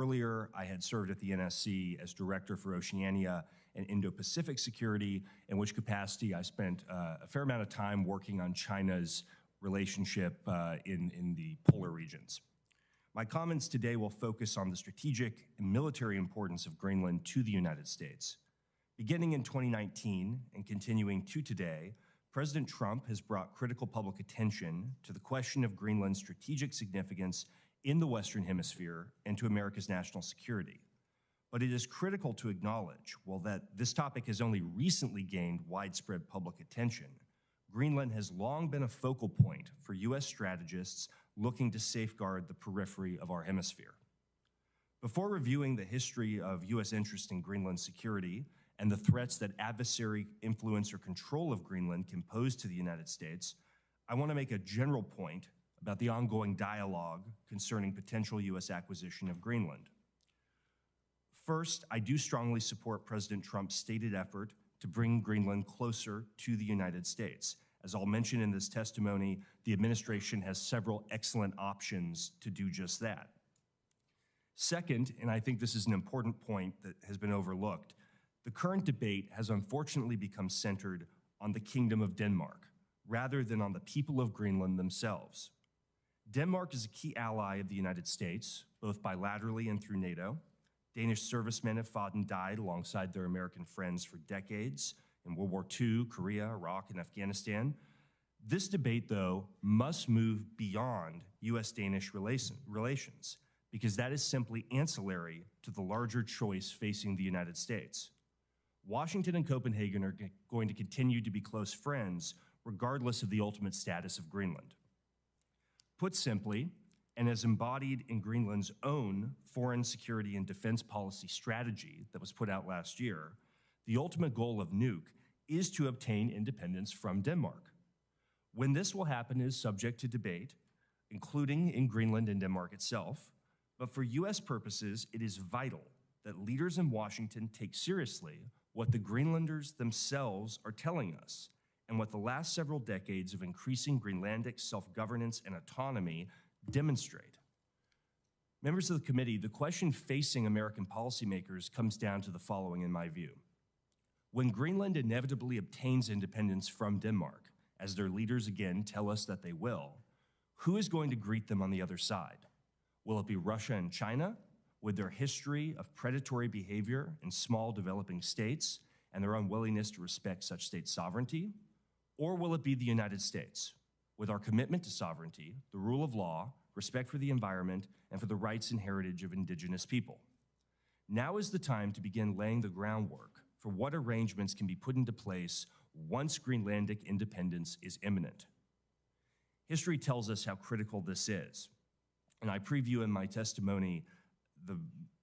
Earlier, I had served at the NSC as Director for Oceania and Indo-Pacific Security, in which capacity I spent a fair amount of time working on China's relationship in the polar regions. My comments today will focus on the strategic and military importance of Greenland to the United States. Beginning in 2019 and continuing to today, President Trump has brought critical public attention to the question of Greenland's strategic significance in the Western Hemisphere and to America's national security. But it is critical to acknowledge, while that this topic has only recently gained widespread public attention, Greenland has long been a focal point for U.S. strategists looking to safeguard the periphery of our hemisphere. Before reviewing the history of U.S. interest in Greenland's security and the threats that adversary influence or control of Greenland can pose to the United States, I want to make a general point about the ongoing dialogue concerning potential U.S. acquisition of Greenland. First, I do strongly support President Trump's stated effort to bring Greenland closer to the United States. As I'll mention in this testimony, the administration has several excellent options to do just that. Second, and I think this is an important point that has been overlooked, the current debate has unfortunately become centered on the Kingdom of Denmark, rather than on the people of Greenland themselves. Denmark is a key ally of the United States, both bilaterally and through NATO. Danish servicemen have fought and died alongside their American friends for decades in World War II, Korea, Iraq, and Afghanistan. This debate, though, must move beyond U.S.-Danish relations, because that is simply ancillary to the larger choice facing the United States. Washington and Copenhagen are going to continue to be close friends, regardless of the ultimate status of Greenland. Put simply, and as embodied in Greenland's own foreign security and defense policy strategy that was put out last year, the ultimate goal of Nuuk is to obtain independence from Denmark. When this will happen is subject to debate, including in Greenland and Denmark itself, but for U.S. purposes, it is vital that leaders in Washington take seriously what the Greenlanders themselves are telling us, and what the last several decades of increasing Greenlandic self-governance and autonomy demonstrate. Members of the committee, the question facing American policymakers comes down to the following in my view. When Greenland inevitably obtains independence from Denmark, as their leaders again tell us that they will, who is going to greet them on the other side? Will it be Russia and China, with their history of predatory behavior in small developing states and their unwillingness to respect such state sovereignty? Or will it be the United States, with our commitment to sovereignty, the rule of law, respect for the environment, and for the rights and heritage of indigenous people? Now is the time to begin laying the groundwork for what arrangements can be put into place once Greenlandic independence is imminent. History tells us how critical this is, and I preview in my testimony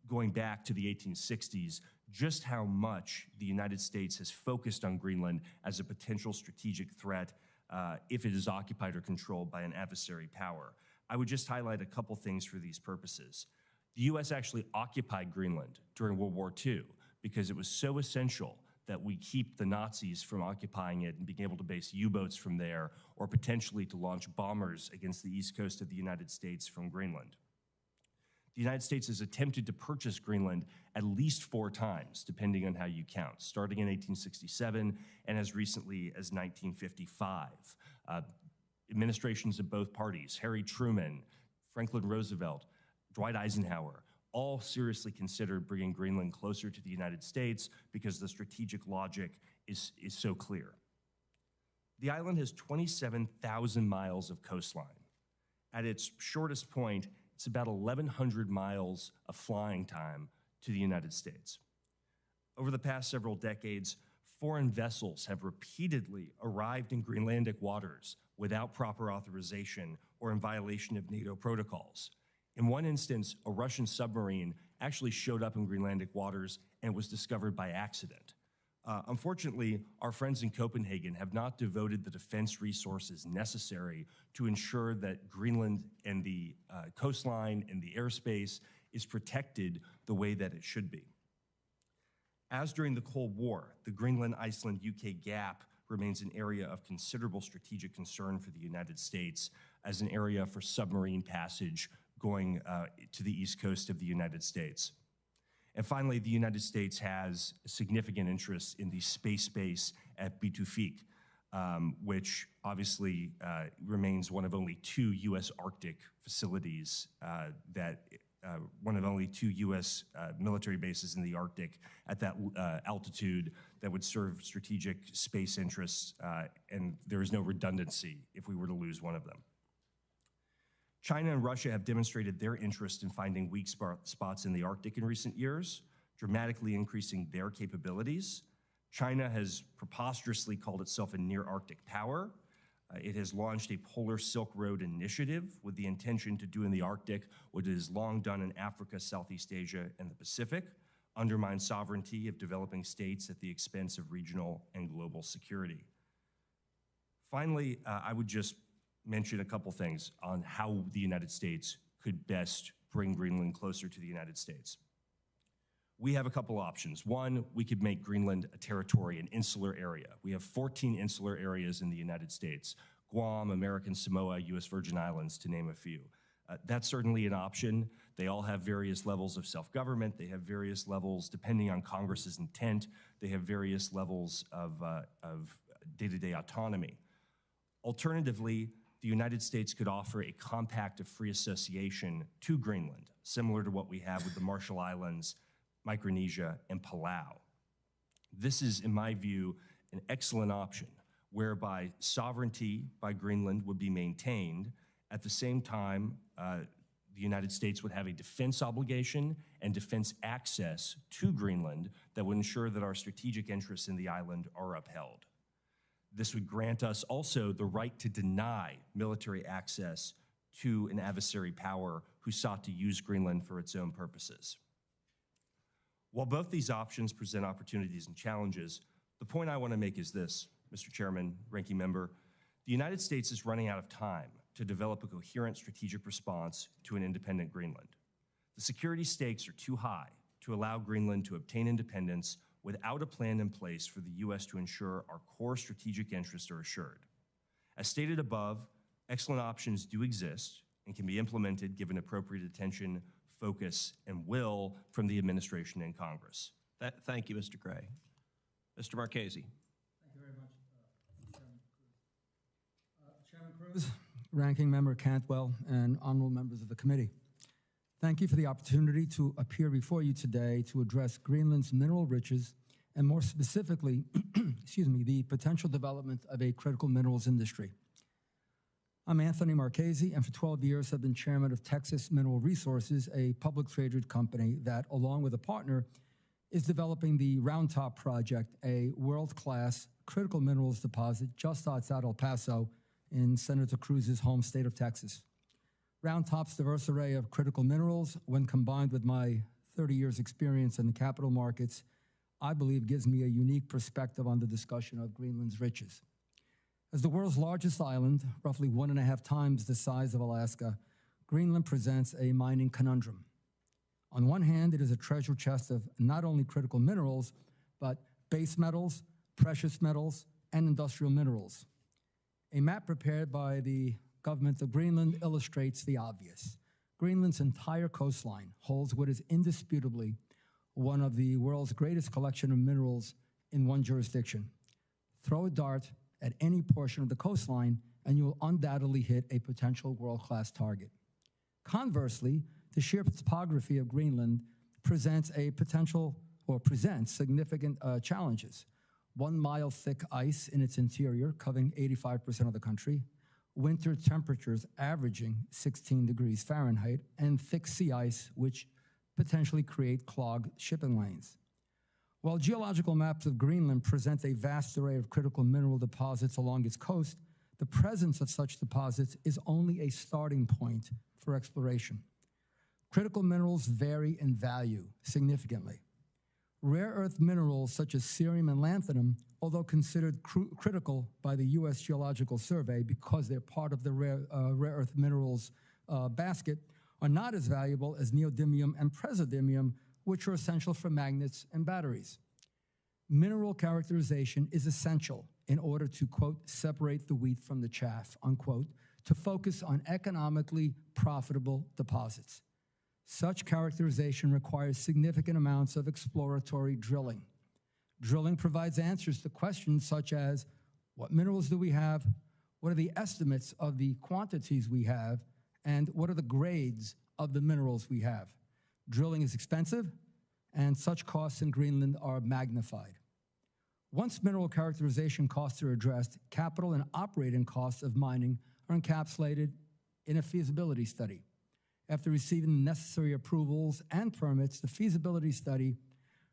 going back to the 1860s, just how much the United States has focused on Greenland as a potential strategic threat if it is occupied or controlled by an adversary power. I would just highlight a couple things for these purposes. The U.S. actually occupied Greenland during World War II because it was so essential that we keep the Nazis from occupying it and being able to base U-boats from there, or potentially to launch bombers against the east coast of the United States from Greenland. The United States has attempted to purchase Greenland at least 4 times, depending on how you count, starting in 1867 and as recently as 1955. Administrations of both parties, Harry Truman, Franklin Roosevelt, Dwight Eisenhower, all seriously considered bringing Greenland closer to the United States because the strategic logic is so clear. The island has 27,000 miles of coastline. At its shortest point, it's about 1,100 miles of flying time to the United States. Over the past several decades, foreign vessels have repeatedly arrived in Greenlandic waters without proper authorization or in violation of NATO protocols. In one instance, a Russian submarine actually showed up in Greenlandic waters and was discovered by accident. Unfortunately, our friends in Copenhagen have not devoted the defense resources necessary to ensure that Greenland and the coastline and the airspace is protected the way that it should be. As during the Cold War, the Greenland-Iceland-UK gap remains an area of considerable strategic concern for the United States as an area for submarine passage going to the east coast of the United States. And finally, the United States has significant interest in the space base at Bitufik, which obviously remains one of only 2 U.S. Arctic facilities one of only 2 U.S. Military bases in the Arctic at that altitude that would serve strategic space interests, and there is no redundancy if we were to lose one of them. China and Russia have demonstrated their interest in finding weak spots in the Arctic in recent years, dramatically increasing their capabilities. China has preposterously called itself a near-Arctic power. It has launched a Polar Silk Road initiative with the intention to do in the Arctic what it has long done in Africa, Southeast Asia, and the Pacific, undermine sovereignty of developing states at the expense of regional and global security. Finally, I would just mention a couple things on how the United States could best bring Greenland closer to the United States. We have a couple options. One, we could make Greenland a territory, an insular area. We have 14 insular areas in the United States: Guam, American Samoa, US Virgin Islands, to name a few. That's certainly an option. They all have various levels of self-government. They have various levels, depending on Congress's intent, they have various levels of day-to-day autonomy. Alternatively, the United States could offer a compact of free association to Greenland, similar to what we have with the Marshall Islands, Micronesia, and Palau. This is, in my view, an excellent option whereby sovereignty by Greenland would be maintained. At the same time, the United States would have a defense obligation and defense access to Greenland that would ensure that our strategic interests in the island are upheld. This would grant us also the right to deny military access to an adversary power who sought to use Greenland for its own purposes. While both these options present opportunities and challenges, the point I want to make is this, Mr. Chairman, Ranking Member: the United States is running out of time to develop a coherent strategic response to an independent Greenland. The security stakes are too high to allow Greenland to obtain independence without a plan in place for the U.S. to ensure our core strategic interests are assured. As stated above, excellent options do exist and can be implemented given appropriate attention, focus, and will from the administration and Congress. Thank you, Mr. Gray. Mr. Marchese. Thank you very much, Chairman Cruz. Chairman Cruz, Ranking Member Cantwell, and honorable members of the committee. Thank you for the opportunity to appear before you today to address Greenland's mineral riches and, more specifically, the potential development of a critical minerals industry. I'm Anthony Marchese, and for 12 years have been chairman of Texas Mineral Resources, a public traded company that, along with a partner, is developing the Round Top Project, a world-class critical minerals deposit just outside El Paso in Senator Cruz's home state of Texas. Round Top's diverse array of critical minerals, when combined with my 30 years experience in the capital markets, I believe gives me a unique perspective on the discussion of Greenland's riches. As the world's largest island, roughly 1.5 times the size of Alaska, Greenland presents a mining conundrum. On one hand, it is a treasure chest of not only critical minerals, but base metals, precious metals, and industrial minerals. A map prepared by the government of Greenland illustrates the obvious. Greenland's entire coastline holds what is indisputably one of the world's greatest collection of minerals in one jurisdiction. Throw a dart at any portion of the coastline, and you will undoubtedly hit a potential world-class target. Conversely, the sheer topography of Greenland presents significant challenges. 1 mile thick ice in its interior, covering 85% of the country, winter temperatures averaging 16 degrees Fahrenheit, and thick sea ice, which potentially create clogged shipping lanes. While geological maps of Greenland present a vast array of critical mineral deposits along its coast, the presence of such deposits is only a starting point for exploration. Critical minerals vary in value significantly. Rare earth minerals such as cerium and lanthanum, although considered critical by the U.S. Geological Survey because they're part of the rare earth minerals basket, are not as valuable as neodymium and praseodymium, which are essential for magnets and batteries. Mineral characterization is essential in order to, quote, separate the wheat from the chaff, unquote, to focus on economically profitable deposits. Such characterization requires significant amounts of exploratory drilling. Drilling provides answers to questions such as, what minerals do we have? What are the estimates of the quantities we have? And what are the grades of the minerals we have? Drilling is expensive, and such costs in Greenland are magnified. Once mineral characterization costs are addressed, capital and operating costs of mining are encapsulated in a feasibility study. After receiving the necessary approvals and permits, the feasibility study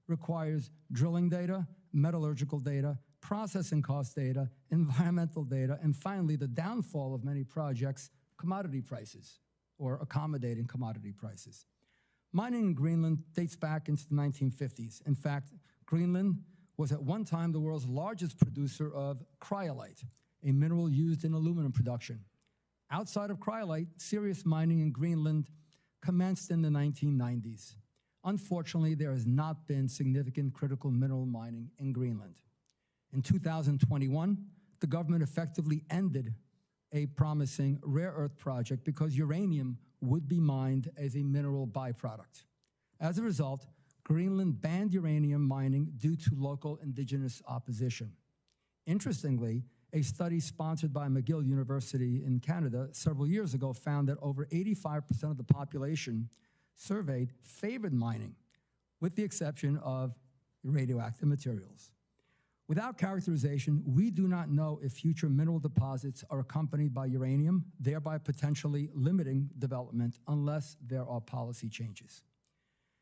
requires drilling data, metallurgical data, processing cost data, environmental data, and finally, the downfall of many projects, commodity prices, or accommodating commodity prices. Mining in Greenland dates back into the 1950s. In fact, Greenland was at one time the world's largest producer of cryolite, a mineral used in aluminum production. Outside of cryolite, serious mining in Greenland commenced in the 1990s. Unfortunately, there has not been significant critical mineral mining in Greenland. In 2021, the government effectively ended a promising rare earth project because uranium would be mined as a mineral byproduct. As a result, Greenland banned uranium mining due to local indigenous opposition. Interestingly, a study sponsored by McGill University in Canada several years ago found that over 85% of the population surveyed favored mining, with the exception of radioactive materials. Without characterization, we do not know if future mineral deposits are accompanied by uranium, thereby potentially limiting development unless there are policy changes.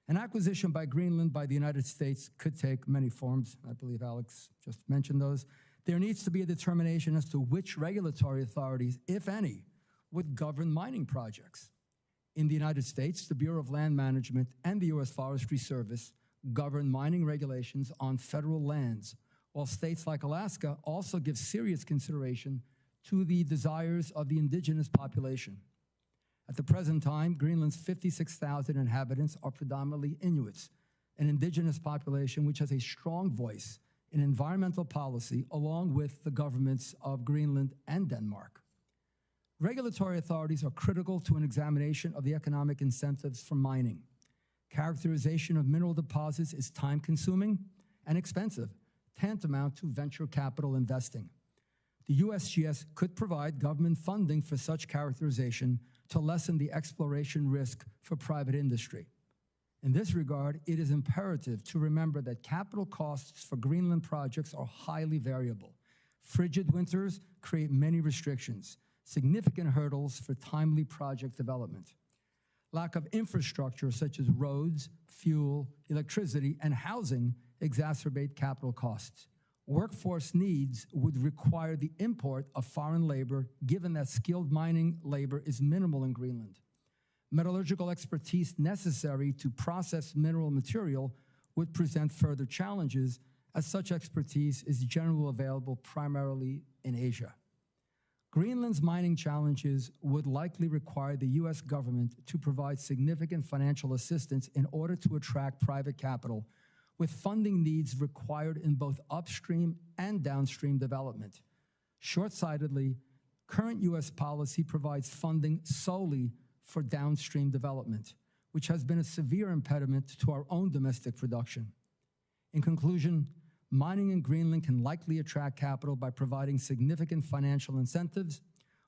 An acquisition by Greenland by the United States could take many forms. I believe Alex just mentioned those. There needs to be a determination as to which regulatory authorities, if any, would govern mining projects. In the United States, the Bureau of Land Management and the U.S. Forestry Service govern mining regulations on federal lands, while states like Alaska also give serious consideration to the desires of the indigenous population. At the present time, Greenland's 56,000 inhabitants are predominantly Inuits, an indigenous population which has a strong voice in environmental policy along with the governments of Greenland and Denmark. Regulatory authorities are critical to an examination of the economic incentives for mining. Characterization of mineral deposits is time-consuming and expensive, tantamount to venture capital investing. The USGS could provide government funding for such characterization to lessen the exploration risk for private industry. In this regard, it is imperative to remember that capital costs for Greenland projects are highly variable. Frigid winters create many restrictions, significant hurdles for timely project development. Lack of infrastructure such as roads, fuel, electricity, and housing exacerbate capital costs. Workforce needs would require the import of foreign labor, given that skilled mining labor is minimal in Greenland. Metallurgical expertise necessary to process mineral material would present further challenges, as such expertise is generally available primarily in Asia. Greenland's mining challenges would likely require the U.S. government to provide significant financial assistance in order to attract private capital, with funding needs required in both upstream and downstream development. Short-sightedly, current U.S. policy provides funding solely for downstream development, which has been a severe impediment to our own domestic production. In conclusion, mining in Greenland can likely attract capital by providing significant financial incentives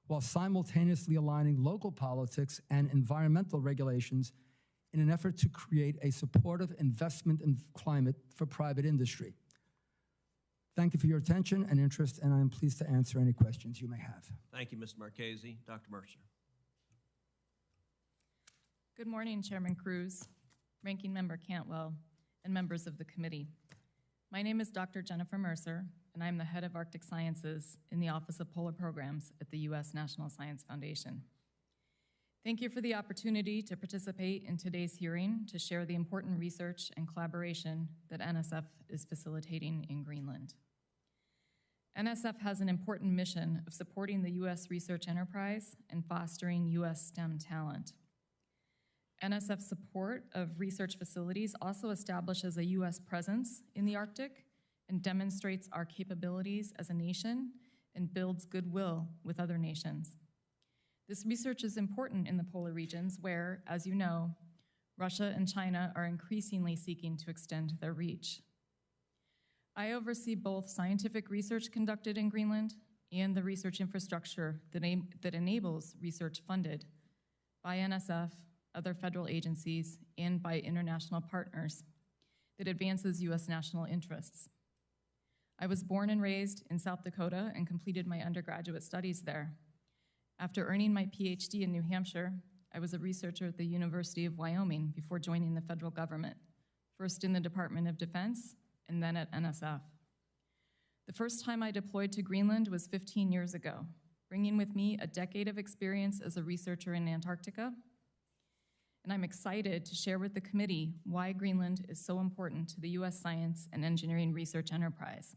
while simultaneously aligning local politics and environmental regulations in an effort to create a supportive investment climate for private industry. Thank you for your attention and interest, and I am pleased to answer any questions you may have. Thank you, Mr. Marchese. Dr. Mercer. Good morning, Chairman Cruz, Ranking Member Cantwell, and members of the committee. My name is Dr. Jennifer Mercer, and I'm the head of Arctic Sciences in the Office of Polar Programs at the U.S. National Science Foundation. Thank you for the opportunity to participate in today's hearing to share the important research and collaboration that NSF is facilitating in Greenland. NSF has an important mission of supporting the U.S. research enterprise and fostering U.S. STEM talent. NSF's support of research facilities also establishes a U.S. presence in the Arctic and demonstrates our capabilities as a nation and builds goodwill with other nations. This research is important in the polar regions where, as you know, Russia and China are increasingly seeking to extend their reach. I oversee both scientific research conducted in Greenland and the research infrastructure that enables research funded by NSF, other federal agencies, and by international partners that advances U.S. national interests. I was born and raised in South Dakota and completed my undergraduate studies there. After earning my PhD in New Hampshire, I was a researcher at the University of Wyoming before joining the federal government, first in the Department of Defense and then at NSF. The first time I deployed to Greenland was 15 years ago, bringing with me a decade of experience as a researcher in Antarctica. And I'm excited to share with the committee why Greenland is so important to the U.S. science and engineering research enterprise.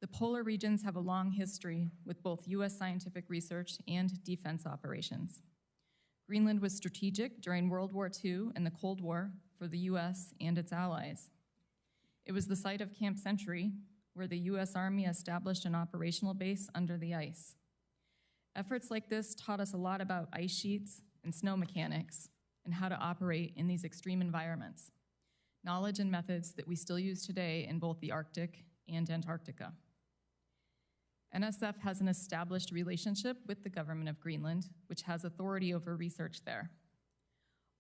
The polar regions have a long history with both U.S. scientific research and defense operations. Greenland was strategic during World War II and the Cold War for the U.S. and its allies. It was the site of Camp Century, where the U.S. Army established an operational base under the ice. Efforts like this taught us a lot about ice sheets and snow mechanics and how to operate in these extreme environments, knowledge and methods that we still use today in both the Arctic and Antarctica. NSF has an established relationship with the government of Greenland, which has authority over research there.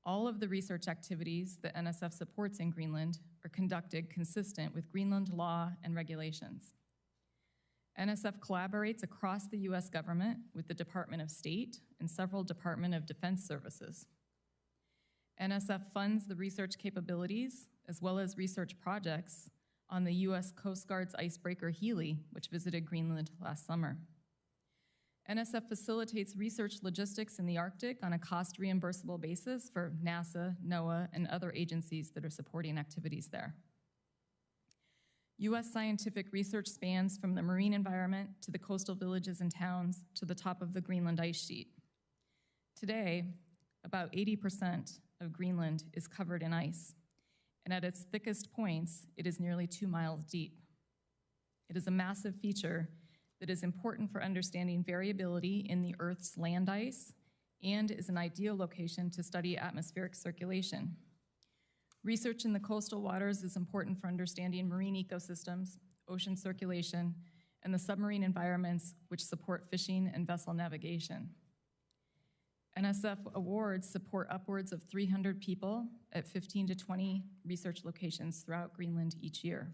All of the research activities that NSF supports in Greenland are conducted consistent with Greenland law and regulations. NSF collaborates across the U.S. government with the Department of State and several Department of Defense services. NSF funds the research capabilities as well as research projects on the U.S. Coast Guard's icebreaker Healy, which visited Greenland last summer. NSF facilitates research logistics in the Arctic on a cost-reimbursable basis for NASA, NOAA, and other agencies that are supporting activities there. U.S. scientific research spans from the marine environment to the coastal villages and towns to the top of the Greenland ice sheet. Today, about 80% of Greenland is covered in ice, and at its thickest points, it is nearly 2 miles deep. It is a massive feature that is important for understanding variability in the Earth's land ice and is an ideal location to study atmospheric circulation. Research in the coastal waters is important for understanding marine ecosystems, ocean circulation, and the submarine environments which support fishing and vessel navigation. NSF awards support upwards of 300 people at 15 to 20 research locations throughout Greenland each year.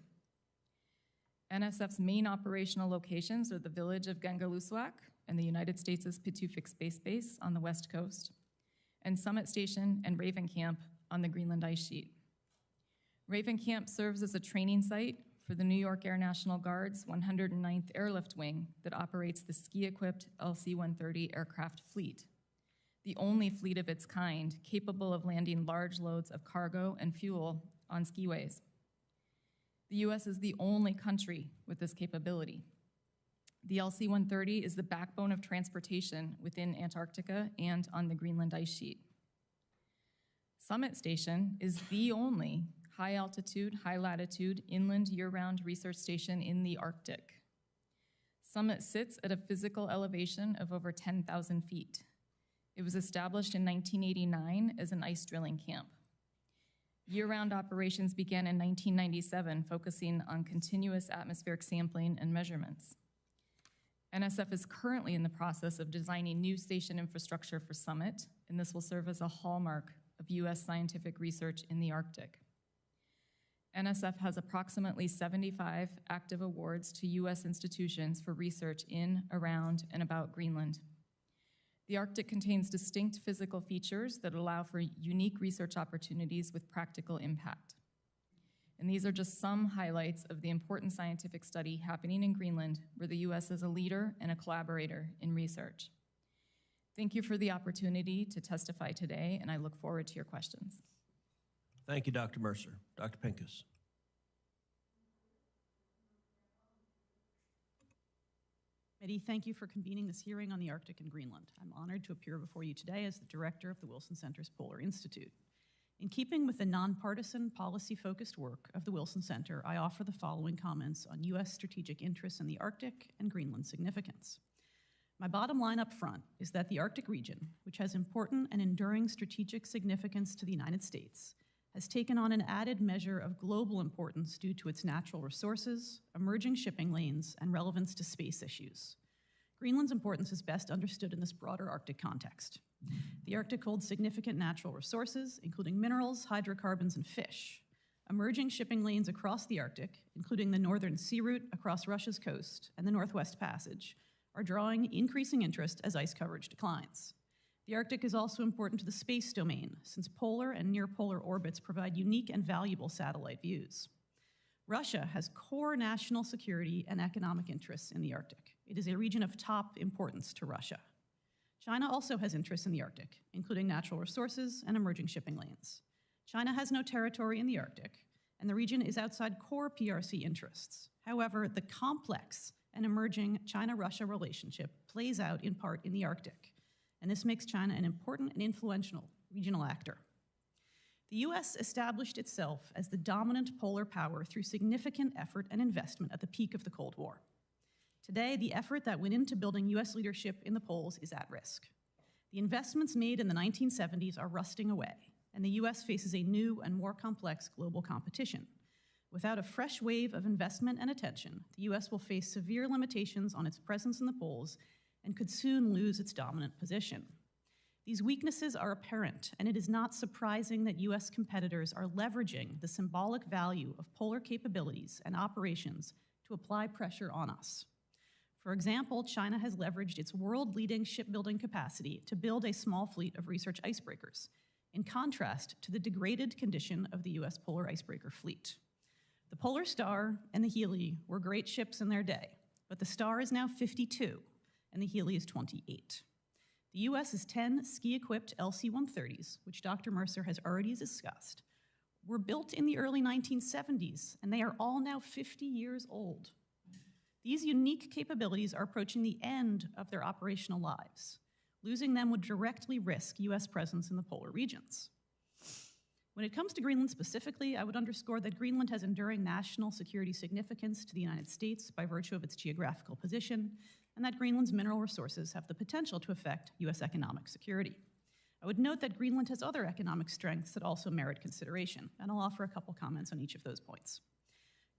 NSF's main operational locations are the village of Gangalussuaq and the United States' Pituffik Space Base on the west coast, and Summit Station and Raven Camp on the Greenland ice sheet. Raven Camp serves as a training site for the New York Air National Guard's 109th Airlift Wing that operates the ski-equipped LC-130 aircraft fleet, the only fleet of its kind capable of landing large loads of cargo and fuel on skiways. The U.S. is the only country with this capability. The LC-130 is the backbone of transportation within Antarctica and on the Greenland ice sheet. Summit Station is the only high-altitude, high-latitude, inland year-round research station in the Arctic. Summit sits at a physical elevation of over 10,000 feet. It was established in 1989 as an ice drilling camp. Year-round operations began in 1997, focusing on continuous atmospheric sampling and measurements. NSF is currently in the process of designing new station infrastructure for Summit, and this will serve as a hallmark of U.S. scientific research in the Arctic. NSF has approximately 75 active awards to U.S. institutions for research in, around, and about Greenland. The Arctic contains distinct physical features that allow for unique research opportunities with practical impact. And these are just some highlights of the important scientific study happening in Greenland, where the U.S. is a leader and a collaborator in research. Thank you for the opportunity to testify today, and I look forward to your questions. Thank you, Dr. Mercer. Dr. Pincus. Committee, thank you for convening this hearing on the Arctic and Greenland. I'm honored to appear before you today as the director of the Wilson Center's Polar Institute. In keeping with the nonpartisan, policy-focused work of the Wilson Center, I offer the following comments on U.S. strategic interests in the Arctic and Greenland significance. My bottom line up front is that the Arctic region, which has important and enduring strategic significance to the United States, has taken on an added measure of global importance due to its natural resources, emerging shipping lanes, and relevance to space issues. Greenland's importance is best understood in this broader Arctic context. The Arctic holds significant natural resources, including minerals, hydrocarbons, and fish. Emerging shipping lanes across the Arctic, including the Northern Sea Route across Russia's coast and the Northwest Passage, are drawing increasing interest as ice coverage declines. The Arctic is also important to the space domain, since polar and near-polar orbits provide unique and valuable satellite views. Russia has core national security and economic interests in the Arctic. It is a region of top importance to Russia. China also has interests in the Arctic, including natural resources and emerging shipping lanes. China has no territory in the Arctic, and the region is outside core PRC interests. However, the complex and emerging China-Russia relationship plays out in part in the Arctic, and this makes China an important and influential regional actor. The US established itself as the dominant polar power through significant effort and investment at the peak of the Cold War. Today, the effort that went into building US leadership in the poles is at risk. The investments made in the 1970s are rusting away, and the US faces a new and more complex global competition. Without a fresh wave of investment and attention, the US will face severe limitations on its presence in the poles and could soon lose its dominant position. These weaknesses are apparent, and it is not surprising that US competitors are leveraging the symbolic value of polar capabilities and operations to apply pressure on us. For example, China has leveraged its world-leading shipbuilding capacity to build a small fleet of research icebreakers, in contrast to the degraded condition of the US polar icebreaker fleet. The Polar Star and the Healy were great ships in their day, but the Star is now 52, and the Healy is 28. The US's 10 ski-equipped LC-130s, which Dr. Mercer has already discussed, were built in the early 1970s, and they are all now 50 years old. These unique capabilities are approaching the end of their operational lives. Losing them would directly risk US presence in the polar regions. When it comes to Greenland specifically, I would underscore that Greenland has enduring national security significance to the United States by virtue of its geographical position, and that Greenland's mineral resources have the potential to affect US economic security. I would note that Greenland has other economic strengths that also merit consideration, and I'll offer a couple comments on each of those points.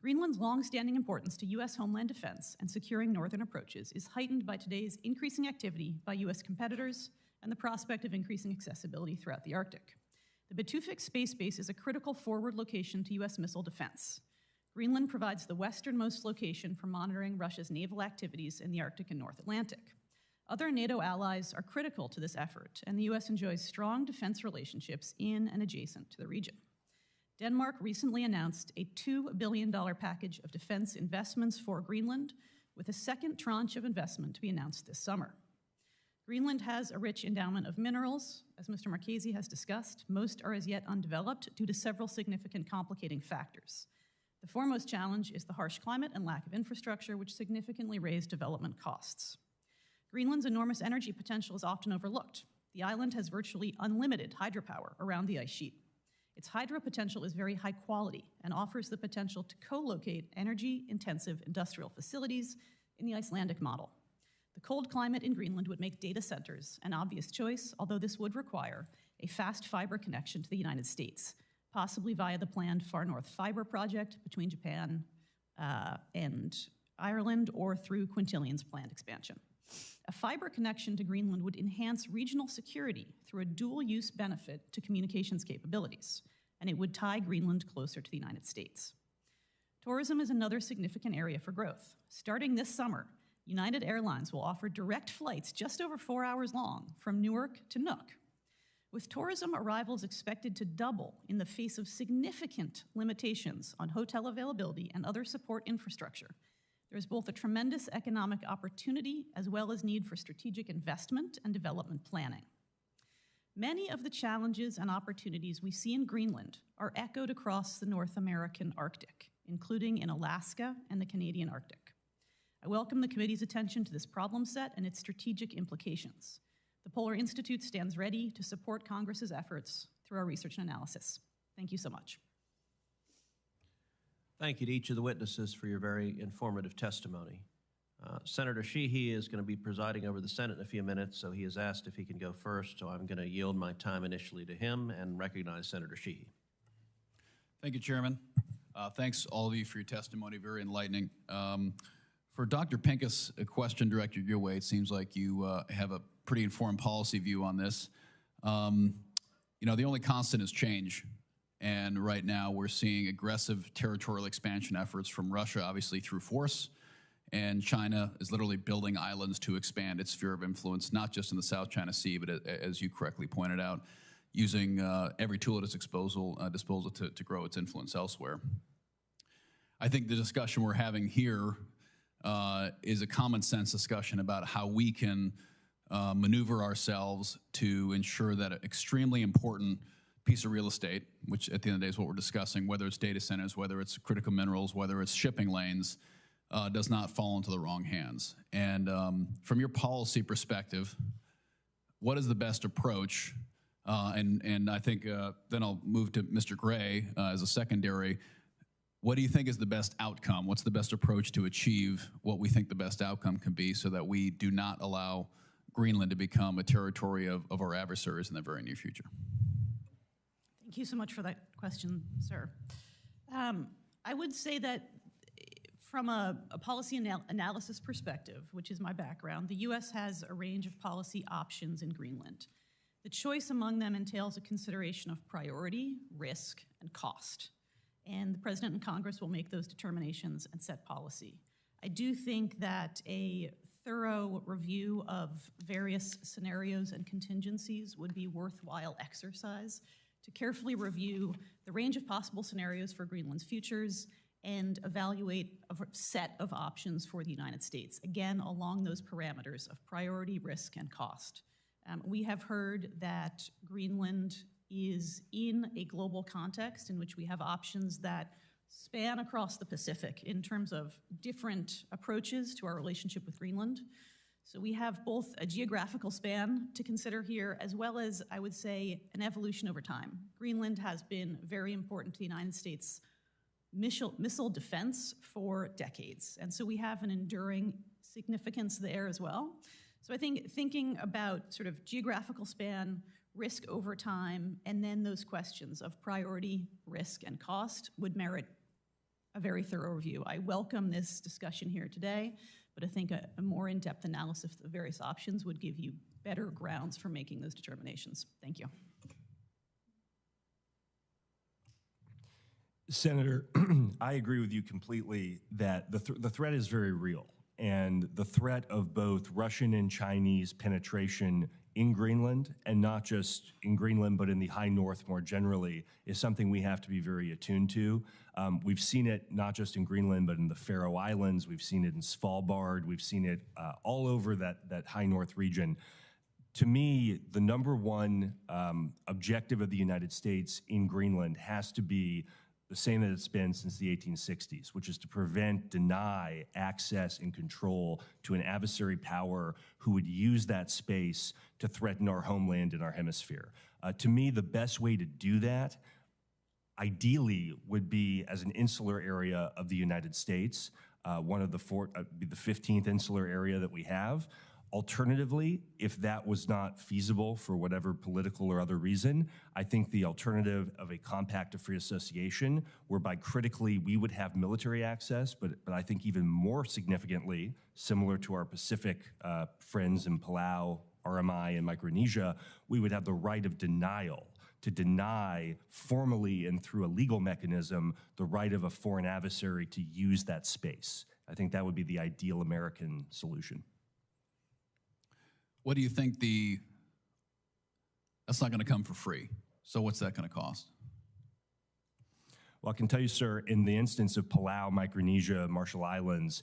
Greenland's long-standing importance to US homeland defense and securing northern approaches is heightened by today's increasing activity by US competitors and the prospect of increasing accessibility throughout the Arctic. The Batufix Space Base is a critical forward location to US missile defense. Greenland provides the westernmost location for monitoring Russia's naval activities in the Arctic and North Atlantic. Other NATO allies are critical to this effort, and the US enjoys strong defense relationships in and adjacent to the region. Denmark recently announced a $2 billion package of defense investments for Greenland, with a second tranche of investment to be announced this summer. Greenland has a rich endowment of minerals. As Mr. Marchese has discussed, most are as yet undeveloped due to several significant complicating factors. The foremost challenge is the harsh climate and lack of infrastructure, which significantly raise development costs. Greenland's enormous energy potential is often overlooked. The island has virtually unlimited hydropower around the ice sheet. Its hydro potential is very high quality and offers the potential to co-locate energy-intensive industrial facilities in the Icelandic model. The cold climate in Greenland would make data centers an obvious choice, although this would require a fast fiber connection to the United States, possibly via the planned Far North Fiber project between Japan and Ireland, or through Quintilian's planned expansion. A fiber connection to Greenland would enhance regional security through a dual-use benefit to communications capabilities, and it would tie Greenland closer to the United States. Tourism is another significant area for growth. Starting this summer, United Airlines will offer direct flights just over 4 hours long from Newark to Nuuk. With tourism arrivals expected to double in the face of significant limitations on hotel availability and other support infrastructure, there is both a tremendous economic opportunity as well as need for strategic investment and development planning. Many of the challenges and opportunities we see in Greenland are echoed across the North American Arctic, including in Alaska and the Canadian Arctic. I welcome the committee's attention to this problem set and its strategic implications. The Polar Institute stands ready to support Congress's efforts through our research and analysis. Thank you so much. Thank you to each of the witnesses for your very informative testimony. Senator Sheehy is going to be presiding over the Senate in a few minutes, so he has asked if he can go first, so I'm going to yield my time initially to him and recognize Senator Sheehy. Thank you, Chairman. Thanks, all of you, for your testimony. Very enlightening. For Dr. Pincus, a question directed your way. It seems like you have a pretty informed policy view on this. You know, the only constant is change. And right now we're seeing aggressive territorial expansion efforts from Russia, obviously through force. And China is literally building islands to expand its sphere of influence, not just in the South China Sea, but as you correctly pointed out, using every tool at its disposal to grow its influence elsewhere. I think the discussion we're having here is a common sense discussion about how we can maneuver ourselves to ensure that an extremely important piece of real estate, which at the end of the day is what we're discussing, whether it's data centers, whether it's critical minerals, whether it's shipping lanes, does not fall into the wrong hands. And from your policy perspective, what is the best approach? And I think then I'll move to Mr. Gray as a secondary. What do you think is the best outcome? What's the best approach to achieve what we think the best outcome can be so that we do not allow Greenland to become a territory of our adversaries in the very near future? Thank you so much for that question, sir. I would say that from a policy analysis perspective, which is my background, the U.S. has a range of policy options in Greenland. The choice among them entails a consideration of priority, risk, and cost. And the President and Congress will make those determinations and set policy. I do think that a thorough review of various scenarios and contingencies would be worthwhile exercise to carefully review the range of possible scenarios for Greenland's futures and evaluate a set of options for the United States, again, along those parameters of priority, risk, and cost. We have heard that Greenland is in a global context in which we have options that span across the Pacific in terms of different approaches to our relationship with Greenland. So we have both a geographical span to consider here, as well as, I would say, an evolution over time. Greenland has been very important to the United States missile defense for decades. And so we have an enduring significance there as well. So I think thinking about sort of geographical span, risk over time, and then those questions of priority, risk, and cost would merit a very thorough review. I welcome this discussion here today, but I think a more in-depth analysis of the various options would give you better grounds for making those determinations. Thank you. Senator, I agree with you completely that the threat is very real. And the threat of both Russian and Chinese penetration in Greenland, and not just in Greenland, but in the high north more generally, is something we have to be very attuned to. We've seen it not just in Greenland, but in the Faroe Islands. We've seen it in Svalbard. We've seen it all over that high north region. To me, the number one objective of the United States in Greenland has to be the same that it's been since the 1860s, which is to prevent, deny access and control to an adversary power who would use that space to threaten our homeland and our hemisphere. To me, the best way to do that, ideally, would be as an insular area of the United States, one of the the 15th insular area that we have. Alternatively, if that was not feasible for whatever political or other reason, I think the alternative of a compact of free association, whereby critically we would have military access, but I think even more significantly, similar to our Pacific friends in Palau, RMI, and Micronesia, we would have the right of denial to deny formally and through a legal mechanism the right of a foreign adversary to use that space. I think that would be the ideal American solution. What do you think that's not going to come for free. So what's that going to cost? Well, I can tell you, sir, in the instance of Palau, Micronesia, Marshall Islands,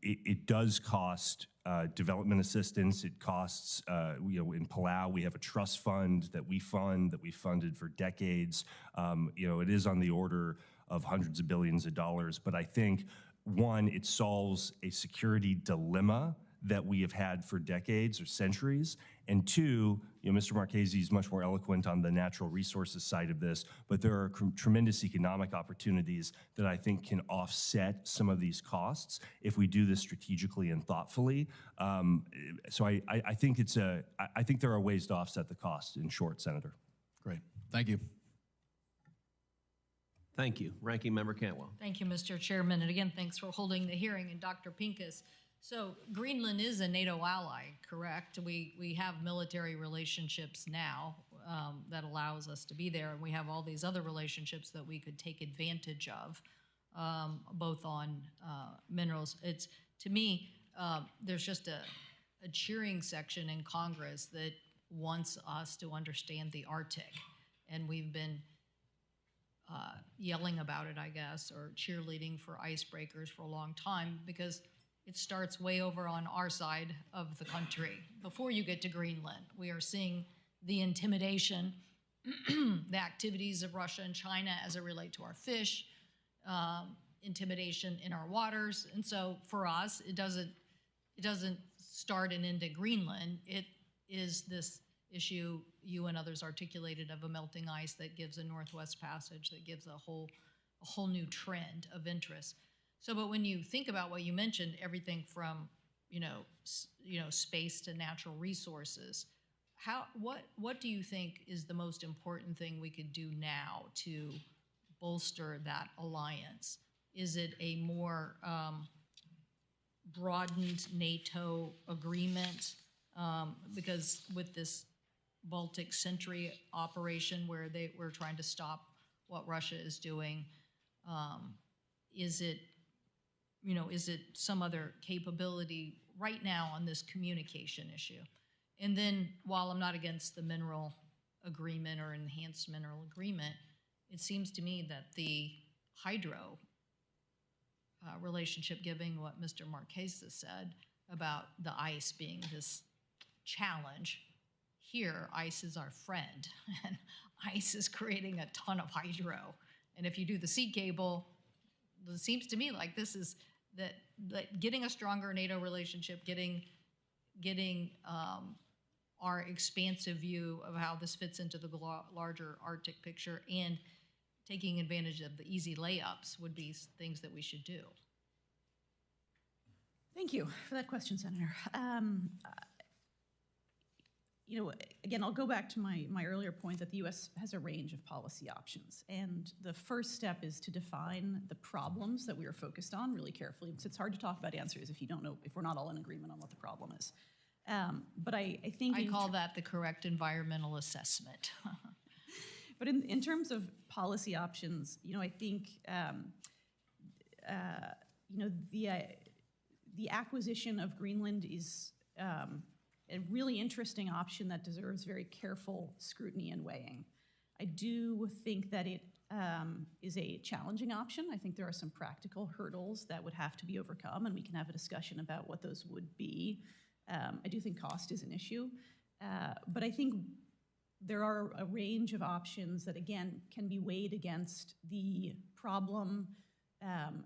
it does cost development assistance. It costs, in Palau, we have a trust fund that we funded for decades. It is on the order of hundreds of billions of dollars. But I think, one, it solves a security dilemma that we have had for decades or centuries. And two, Mr. Marchese is much more eloquent on the natural resources side of this, but there are tremendous economic opportunities that I think can offset some of these costs if we do this strategically and thoughtfully. So I think I think there are ways to offset the cost, in short, Senator. Great. Thank you. Thank you. Ranking Member Cantwell. Thank you, Mr. Chairman. And again, thanks for holding the hearing. And Dr. Pincus, so Greenland is a NATO ally, correct? We have military relationships now that allows us to be there. And we have all these other relationships that we could take advantage of, both on minerals. It's, to me, there's just a cheering section in Congress that wants us to understand the Arctic. And we've been yelling about it, I guess, or cheerleading for icebreakers for a long time, because it starts way over on our side of the country. Before you get to Greenland, we are seeing the intimidation, the activities of Russia and China as it relate to our fish, intimidation in our waters. And so for us, it doesn't start and end at Greenland. It is this issue you and others articulated of a melting ice that gives a Northwest Passage, that gives a whole new trend of interest. So, but when you think about what you mentioned, everything from space to natural resources, what do you think is the most important thing we could do now to bolster that alliance? Is it a more broadened NATO agreement? Because with this Baltic Sentry operation where we're trying to stop what Russia is doing, is it some other capability right now on this communication issue? And then while I'm not against the mineral agreement or enhanced mineral agreement, it seems to me that the hydro relationship, given what Mr. Marchese said about the ice being this challenge, here, ice is our friend, and ice is creating a ton of hydro. And if you do the sea cable, it seems to me like this is that getting a stronger NATO relationship, getting our expansive view of how this fits into the larger Arctic picture, and taking advantage of the easy layups would be things that we should do. Thank you for that question, Senator. Again, I'll go back to my earlier point that the U.S. has a range of policy options. And the first step is to define the problems that we are focused on really carefully, because it's hard to talk about answers if we're not all in agreement on what the problem is. But I think— I call that the correct environmental assessment. But in terms of policy options, I think the acquisition of Greenland is a really interesting option that deserves very careful scrutiny and weighing. I do think that it is a challenging option. I think there are some practical hurdles that would have to be overcome, and we can have a discussion about what those would be. I do think cost is an issue, but I think there are a range of options that, again, can be weighed against the problem,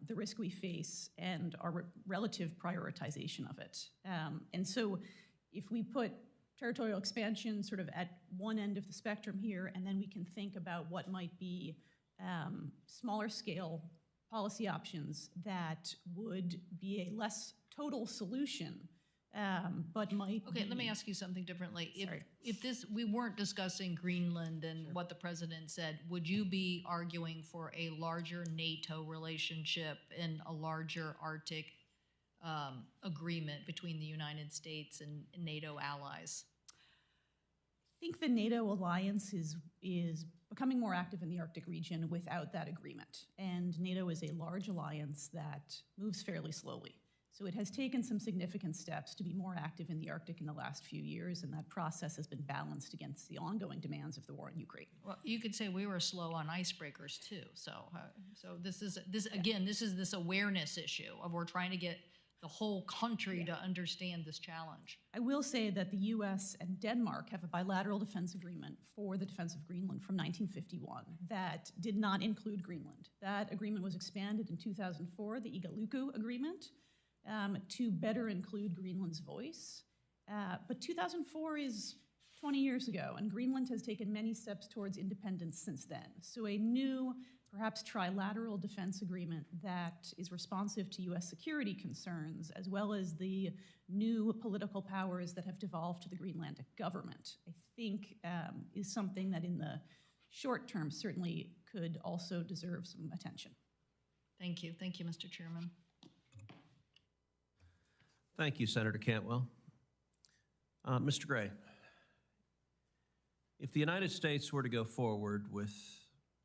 the risk we face, and our relative prioritization of it. And so if we put territorial expansion sort of at one end of the spectrum here, and then we can think about what might be smaller scale policy options that would be a less total solution, but might Okay, let me ask you something differently. If we weren't discussing Greenland and what the president said, would you be arguing for a larger NATO relationship and a larger Arctic agreement between the United States and NATO allies? I think the NATO alliance is becoming more active in the Arctic region without that agreement. And NATO is a large alliance that moves fairly slowly. So it has taken some significant steps to be more active in the Arctic in the last few years, and that process has been balanced against the ongoing demands of the war in Ukraine. Well, you could say we were slow on icebreakers too. So this is this awareness issue of we're trying to get the whole country to understand this challenge. I will say that the US and Denmark have a bilateral defense agreement for the defense of Greenland from 1951 that did not include Greenland. That agreement was expanded in 2004, the Igalikuy Agreement. to better include Greenland's voice. But 2004 is 20 years ago, and Greenland has taken many steps towards independence since then. So a new, perhaps trilateral defense agreement that is responsive to US security concerns, as well as the new political powers that have devolved to the Greenlandic government, I think is something that in the short term certainly could also deserve some attention. Thank you. Thank you, Mr. Chairman. Thank you, Senator Cantwell. Mr. Gray, if the United States were to go forward with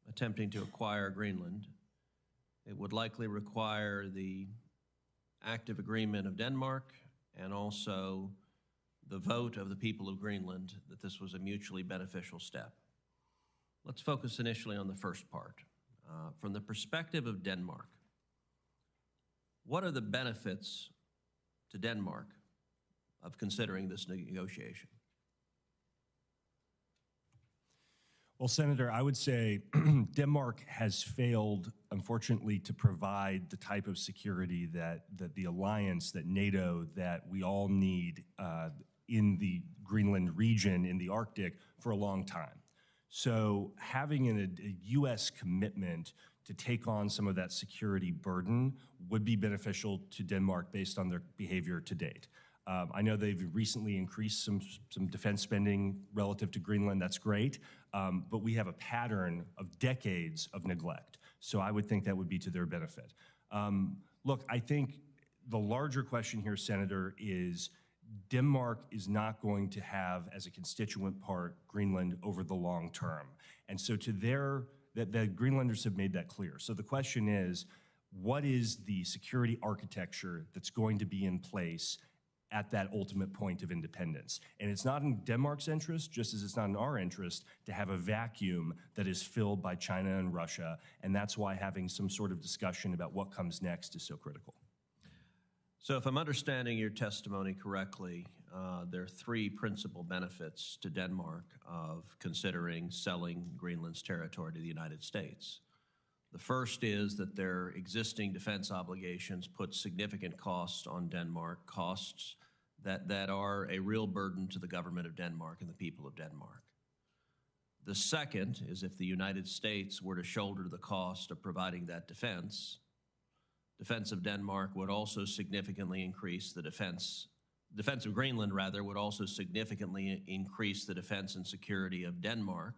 attempting to acquire Greenland, it would likely require the active agreement of Denmark and also the vote of the people of Greenland that this was a mutually beneficial step. Let's focus initially on the first part. From the perspective of Denmark, what are the benefits to Denmark of considering this negotiation? Well, Senator, I would say Denmark has failed, unfortunately, to provide the type of security that the alliance, that NATO, that we all need in the Greenland region, in the Arctic, for a long time. So having a U.S. commitment to take on some of that security burden would be beneficial to Denmark based on their behavior to date. I know they've recently increased some defense spending relative to Greenland. That's great, but we have a pattern of decades of neglect. So I would think that would be to their benefit. Look, I think the larger question here, Senator, is Denmark is not going to have as a constituent part Greenland over the long term. And so to the Greenlanders have made that clear. So the question is, what is the security architecture that's going to be in place at that ultimate point of independence? And it's not in Denmark's interest, just as it's not in our interest, to have a vacuum that is filled by China and Russia. And that's why having some sort of discussion about what comes next is so critical. So if I'm understanding your testimony correctly, there are three principal benefits to Denmark of considering selling Greenland's territory to the United States. The first is that their existing defense obligations put significant costs on Denmark, costs that are a real burden to the government of Denmark and the people of Denmark. The second is if the United States were to shoulder the cost of providing that defense of Denmark would also significantly increase the defense of Greenland, rather, would also significantly increase the defense and security of Denmark,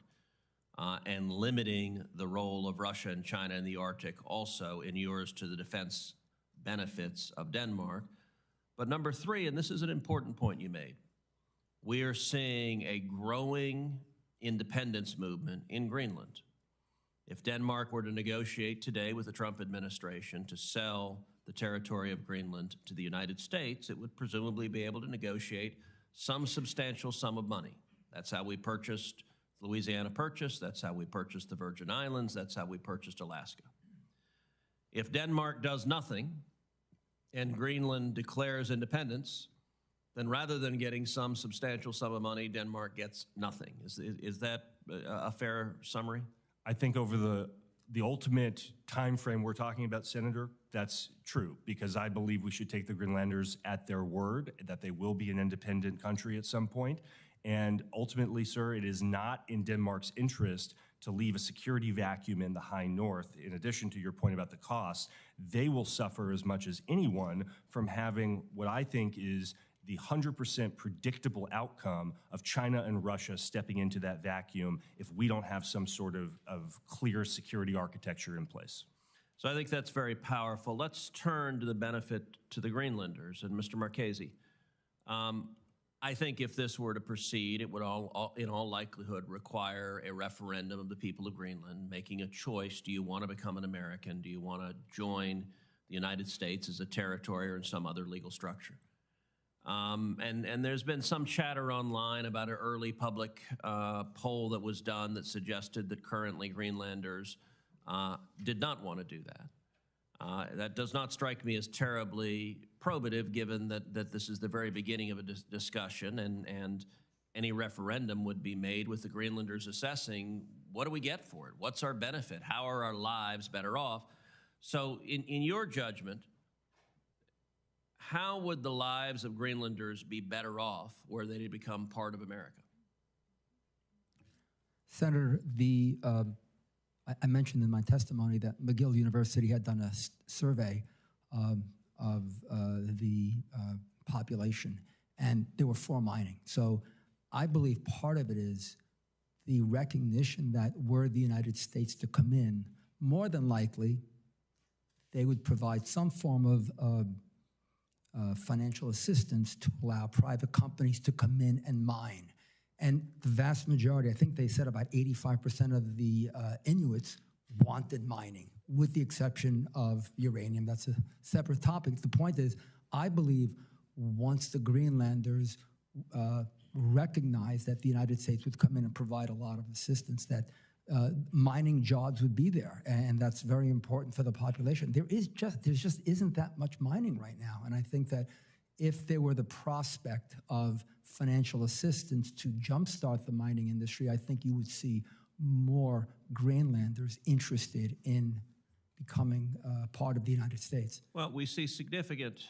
and limiting the role of Russia and China in the Arctic also inures to the defense benefits of Denmark. But number three, and this is an important point you made, we are seeing a growing independence movement in Greenland. If Denmark were to negotiate today with the Trump administration to sell the territory of Greenland to the United States, it would presumably be able to negotiate some substantial sum of money. That's how we purchased Louisiana Purchase, that's how we purchased the Virgin Islands, that's how we purchased Alaska. If Denmark does nothing and Greenland declares independence, then rather than getting some substantial sum of money, Denmark gets nothing. Is that a fair summary? I think over the ultimate time frame we're talking about, Senator, that's true, because I believe we should take the Greenlanders at their word that they will be an independent country at some point. And ultimately, sir, it is not in Denmark's interest to leave a security vacuum in the high north. In addition to your point about the costs, they will suffer as much as anyone from having what I think is the 100% predictable outcome of China and Russia stepping into that vacuum if we don't have some sort of clear security architecture in place. So I think that's very powerful. Let's turn to the benefit to the Greenlanders. And Mr. Marchese, I think if this were to proceed, it would in all likelihood require a referendum of the people of Greenland making a choice. Do you want to become an American? Do you want to join the United States as a territory or in some other legal structure? And there's been some chatter online about an early public poll that was done that suggested that currently Greenlanders did not want to do that. That does not strike me as terribly probative, given that this is the very beginning of a discussion, and any referendum would be made with the Greenlanders assessing, what do we get for it? What's our benefit? How are our lives better off? So in your judgment, how would the lives of Greenlanders be better off were they to become part of America? Senator, I mentioned in my testimony that McGill University had done a survey of the population, and they were for mining. So I believe part of it is the recognition that were the United States to come in, more than likely, they would provide some form of financial assistance to allow private companies to come in and mine. And the vast majority, I think they said about 85% of the Inuits wanted mining, with the exception of uranium. That's a separate topic. The point is, I believe once the Greenlanders recognize that the United States would come in and provide a lot of assistance, that mining jobs would be there, and that's very important for the population. There just isn't that much mining right now, and I think that if there were the prospect of financial assistance to jumpstart the mining industry, I think you would see more Greenlanders interested in becoming part of the United States. Well, we see significant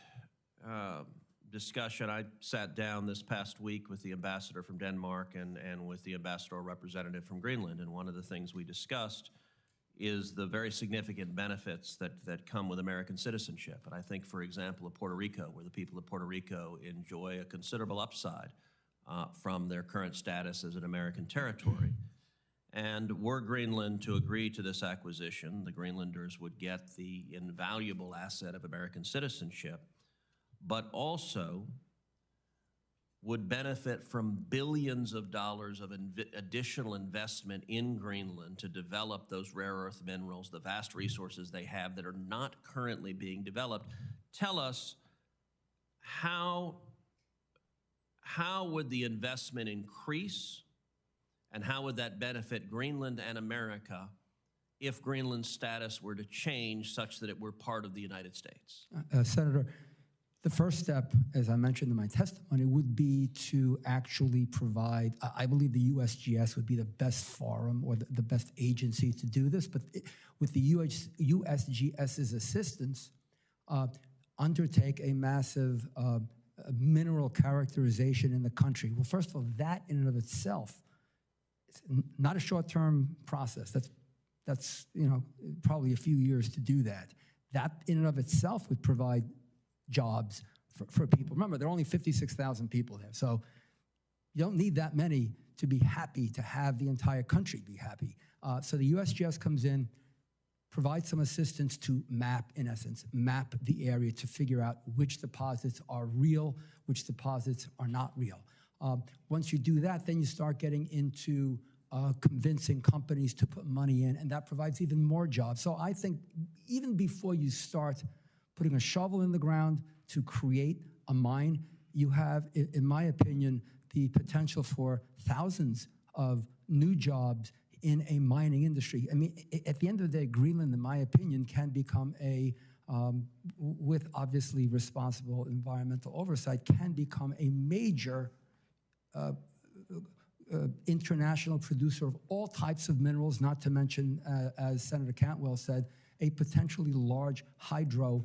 discussion. I sat down this past week with the ambassador from Denmark and with the ambassador representative from Greenland, and one of the things we discussed is the very significant benefits that come with American citizenship. And I think, for example, of Puerto Rico, where the people of Puerto Rico enjoy a considerable upside from their current status as an American territory. And were Greenland to agree to this acquisition, the Greenlanders would get the invaluable asset of American citizenship, but also would benefit from billions of dollars of additional investment in Greenland to develop those rare earth minerals, the vast resources they have that are not currently being developed. Tell us, how would the investment increase, and how would that benefit Greenland and America if Greenland's status were to change such that it were part of the United States? Senator, the first step, as I mentioned in my testimony, would be to actually provide, I believe the USGS would be the best forum or the best agency to do this, but with the USGS's assistance, undertake a massive mineral characterization in the country. Well, first of all, that in and of itself, it's not a short-term process. That's probably a few years to do that. That in and of itself would provide jobs for people. Remember, there are only 56,000 people there, so you don't need that many to be happy to have the entire country be happy. So the USGS comes in, provides some assistance to map, in essence, map the area to figure out which deposits are real, which deposits are not real. Once you do that, then you start getting into convincing companies to put money in, and that provides even more jobs. So I think even before you start putting a shovel in the ground to create a mine, you have, in my opinion, the potential for thousands of new jobs in a mining industry. I mean, at the end of the day, Greenland, in my opinion, can become with obviously responsible environmental oversight, can become a major international producer of all types of minerals, not to mention, as Senator Cantwell said, a potentially large hydro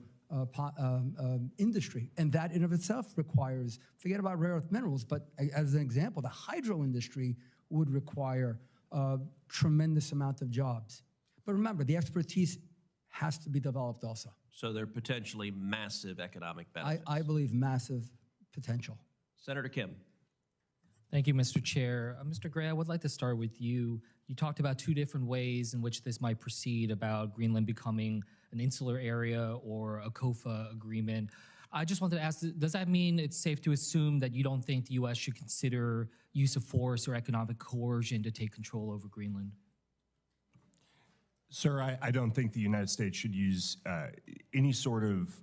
industry. And that in of itself requires, forget about rare earth minerals, but as an example, the hydro industry would require a tremendous amount of jobs. But remember, the expertise has to be developed also. So there are potentially massive economic benefits. I believe massive potential. Senator Kim. Thank you, Mr. Chair. Mr. Gray, I would like to start with you. You talked about two different ways in which this might proceed, about Greenland becoming an insular area or a COFA agreement. I just wanted to ask, does that mean it's safe to assume that you don't think the U.S. should consider use of force or economic coercion to take control over Greenland? Sir, I don't think the United States should use any sort of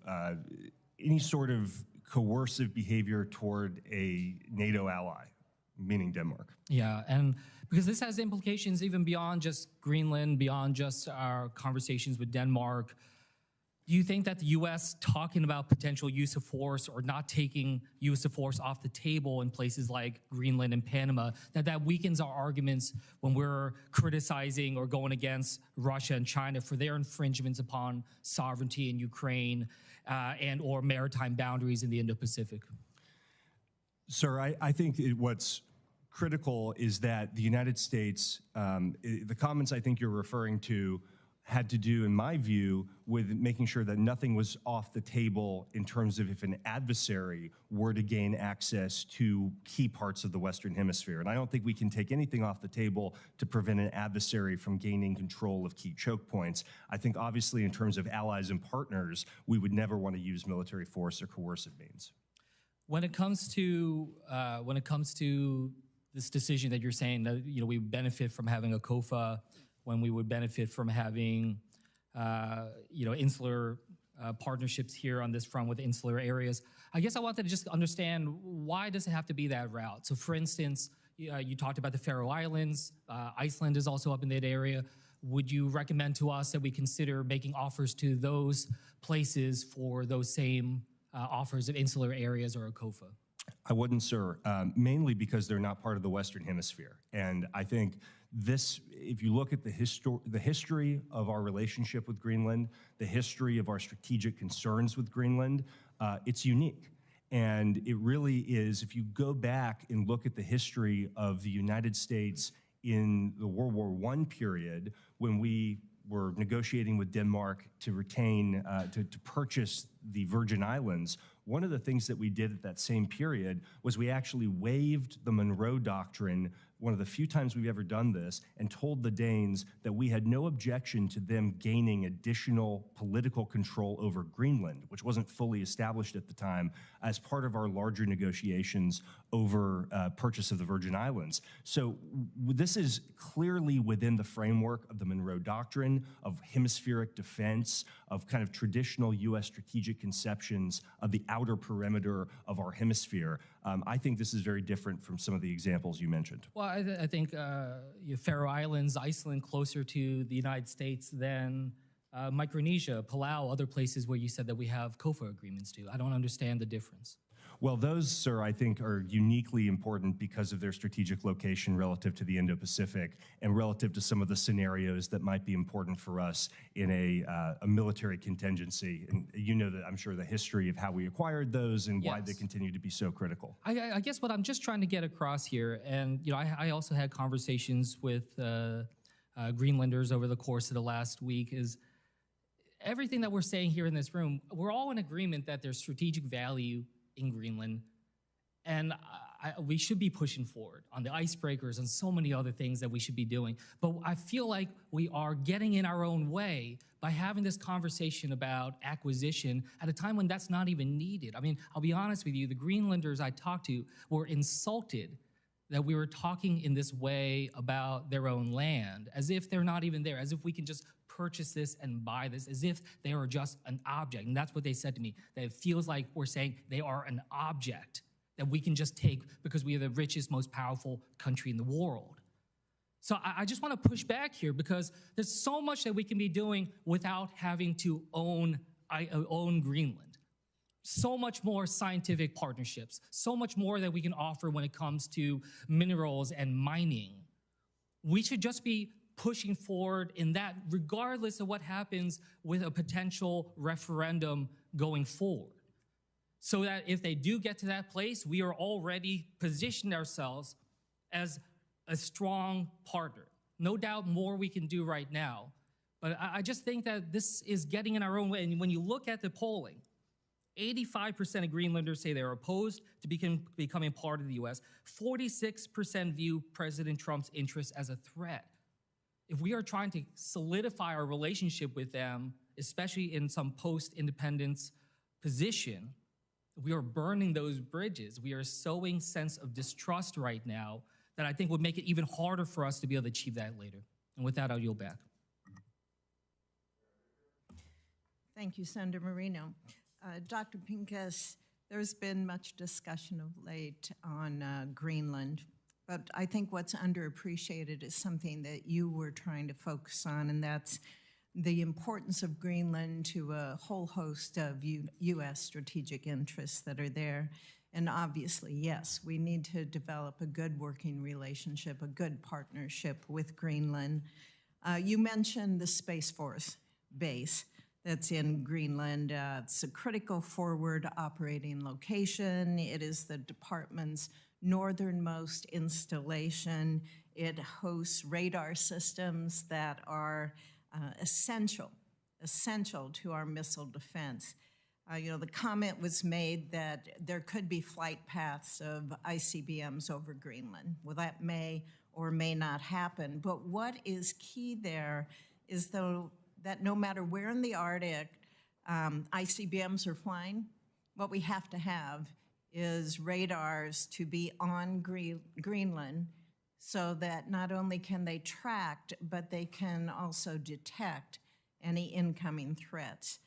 coercive behavior toward a NATO ally, meaning Denmark. Yeah, and because this has implications even beyond just Greenland, beyond just our conversations with Denmark. Do you think that the U.S. talking about potential use of force or not taking use of force off the table in places like Greenland and Panama, that weakens our arguments when we're criticizing or going against Russia and China for their infringements upon sovereignty in Ukraine and or maritime boundaries in the Indo-Pacific? Sir, I think what's critical is that the United States, the comments I think you're referring to had to do, in my view, with making sure that nothing was off the table in terms of if an adversary were to gain access to key parts of the Western Hemisphere. And I don't think we can take anything off the table to prevent an adversary from gaining control of key choke points. I think obviously in terms of allies and partners, we would never want to use military force or coercive means. When it comes to this decision that you're saying that we benefit from having a COFA, when we would benefit from having insular partnerships here on this front with insular areas, I guess I wanted to just understand, why does it have to be that route? So for instance, you talked about the Faroe Islands, Iceland is also up in that area. Would you recommend to us that we consider making offers to those places for those same offers of insular areas or a COFA? I wouldn't, sir, mainly because they're not part of the Western Hemisphere. And I think this, if you look at the history of our relationship with Greenland, the history of our strategic concerns with Greenland, it's unique. And it really is, if you go back and look at the history of the United States in the World War I period, when we were negotiating with Denmark to retain, to purchase the Virgin Islands, one of the things that we did at that same period was we actually waived the Monroe Doctrine, one of the few times we've ever done this, and told the Danes that we had no objection to them gaining additional political control over Greenland, which wasn't fully established at the time, as part of our larger negotiations over purchase of the Virgin Islands. So this is clearly within the framework of the Monroe Doctrine, of hemispheric defense, of kind of traditional U.S. strategic conceptions of the outer perimeter of our hemisphere. I think this is very different from some of the examples you mentioned. Well, I think Faroe Islands, Iceland, closer to the United States than Micronesia, Palau, other places where you said that we have COFA agreements to. I don't understand the difference. Well, those, sir, I think are uniquely important because of their strategic location relative to the Indo-Pacific and relative to some of the scenarios that might be important for us in a military contingency. And you know that, I'm sure, the history of how we acquired those and why they continue to be so critical. I guess what I'm just trying to get across here, and I also had conversations with Greenlanders over the course of the last week, is everything that we're saying here in this room, we're all in agreement that there's strategic value in Greenland, and we should be pushing forward on the icebreakers and so many other things that we should be doing. But I feel like we are getting in our own way by having this conversation about acquisition at a time when that's not even needed. I mean, I'll be honest with you, the Greenlanders I talked to were insulted that we were talking in this way about their own land, as if they're not even there, as if we can just purchase this and buy this, as if they are just an object. And that's what they said to me, that it feels like we're saying they are an object that we can just take because we are the richest, most powerful country in the world. So I just want to push back here, because there's so much that we can be doing without having to own Greenland. So much more scientific partnerships, so much more that we can offer when it comes to minerals and mining. We should just be pushing forward in that, regardless of what happens with a potential referendum going forward. So that if they do get to that place, we are already positioned ourselves as a strong partner. No doubt more we can do right now, but I just think that this is getting in our own way. And when you look at the polling, 85% of Greenlanders say they're opposed to becoming part of the US. 46% view President Trump's interests as a threat. If we are trying to solidify our relationship with them, especially in some post-independence position, we are burning those bridges. We are sowing sense of distrust right now that I think would make it even harder for us to be able to achieve that later. And with that, I'll yield back. Thank you, Senator Marino. Dr. Pincus, there's been much discussion of late on Greenland, but I think what's underappreciated is something that you were trying to focus on, and that's the importance of Greenland to a whole host of U.S. strategic interests that are there. And obviously, yes, we need to develop a good working relationship, a good partnership with Greenland. You mentioned the Space Force base that's in Greenland. It's a critical forward operating location. It is the department's northernmost installation. It hosts radar systems that are essential to our missile defense. The comment was made that there could be flight paths of ICBMs over Greenland. Well, that may or may not happen, but what is key there is that no matter where in the Arctic ICBMs are flying, what we have to have is radars to be on Greenland so that not only can they track, but they can also detect any incoming threats.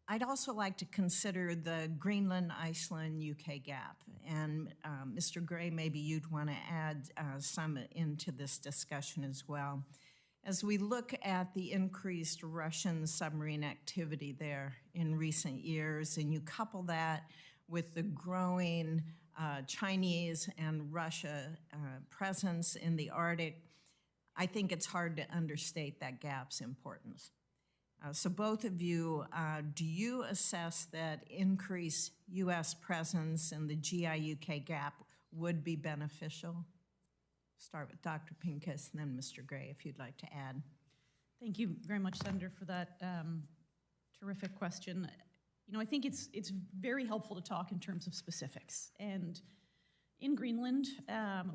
I'd also like to consider the Greenland-Iceland-UK gap, and Mr. Gray, maybe you'd want to add some into this discussion as well. As we look at the increased Russian submarine activity there in recent years, and you couple that with the growing Chinese and Russia presence in the Arctic, I think it's hard to understate that gap's importance. So both of you, do you assess that increased U.S. presence in the GIUK gap would be beneficial? Start with Dr. Pincus and then Mr. Gray, if you'd like to add. Thank you very much, Senator, for that terrific question. I think it's very helpful to talk in terms of specifics. And in Greenland,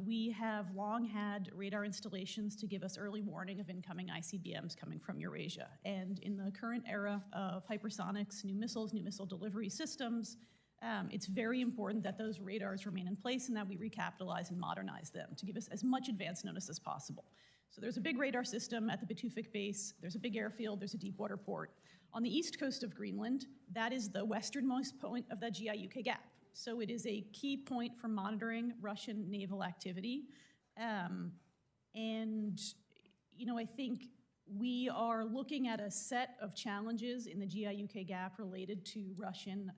we have long had radar installations to give us early warning of incoming ICBMs coming from Eurasia. And in the current era of hypersonics, new missiles, new missile delivery systems, it's very important that those radars remain in place and that we recapitalize and modernize them to give us as much advance notice as possible. So there's a big radar system at the Batufik base, there's a big airfield, there's a deep water port. On the east coast of Greenland, that is the westernmost point of that GIUK gap. So it is a key point for monitoring Russian naval activity. I think we are looking at a set of challenges in the GIUK gap related to Russian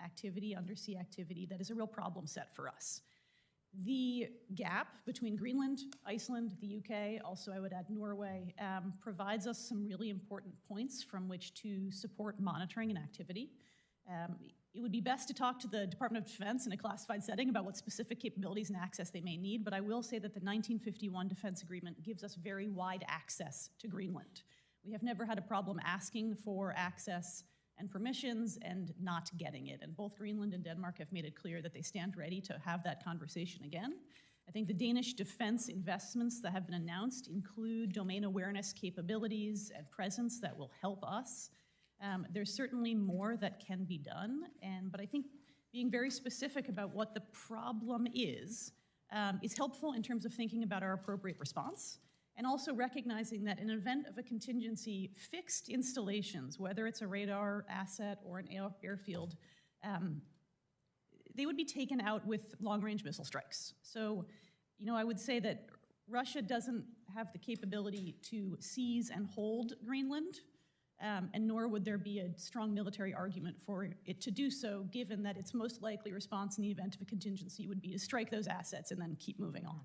activity, undersea activity, that is a real problem set for us. The gap between Greenland, Iceland, the UK, also I would add Norway, provides us some really important points from which to support monitoring and activity. It would be best to talk to the Department of Defense in a classified setting about what specific capabilities and access they may need, but I will say that the 1951 Defense Agreement gives us very wide access to Greenland. We have never had a problem asking for access and permissions and not getting it, and both Greenland and Denmark have made it clear that they stand ready to have that conversation again. I think the Danish defense investments that have been announced include domain awareness capabilities and presence that will help us. There's certainly more that can be done, but I think being very specific about what the problem is helpful in terms of thinking about our appropriate response, and also recognizing that in an event of a contingency, fixed installations, whether it's a radar asset or an airfield, they would be taken out with long-range missile strikes. So, I would say that Russia doesn't have the capability to seize and hold Greenland, and nor would there be a strong military argument for it to do so, given that its most likely response in the event of a contingency would be to strike those assets and then keep moving on.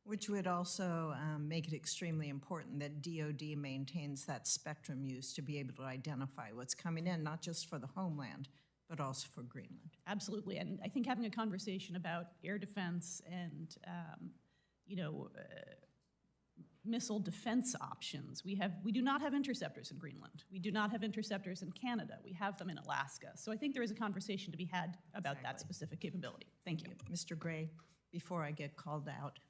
Which would also make it extremely important that DoD maintains that spectrum use to be able to identify what's coming in, not just for the homeland, but also for Greenland. Absolutely, and I think having a conversation about air defense and missile defense options. We do not have interceptors in Greenland. We do not have interceptors in Canada. We have them in Alaska. So I think there is a conversation to be had about that specific capability. Thank you. Mr. Gray, before I get called out,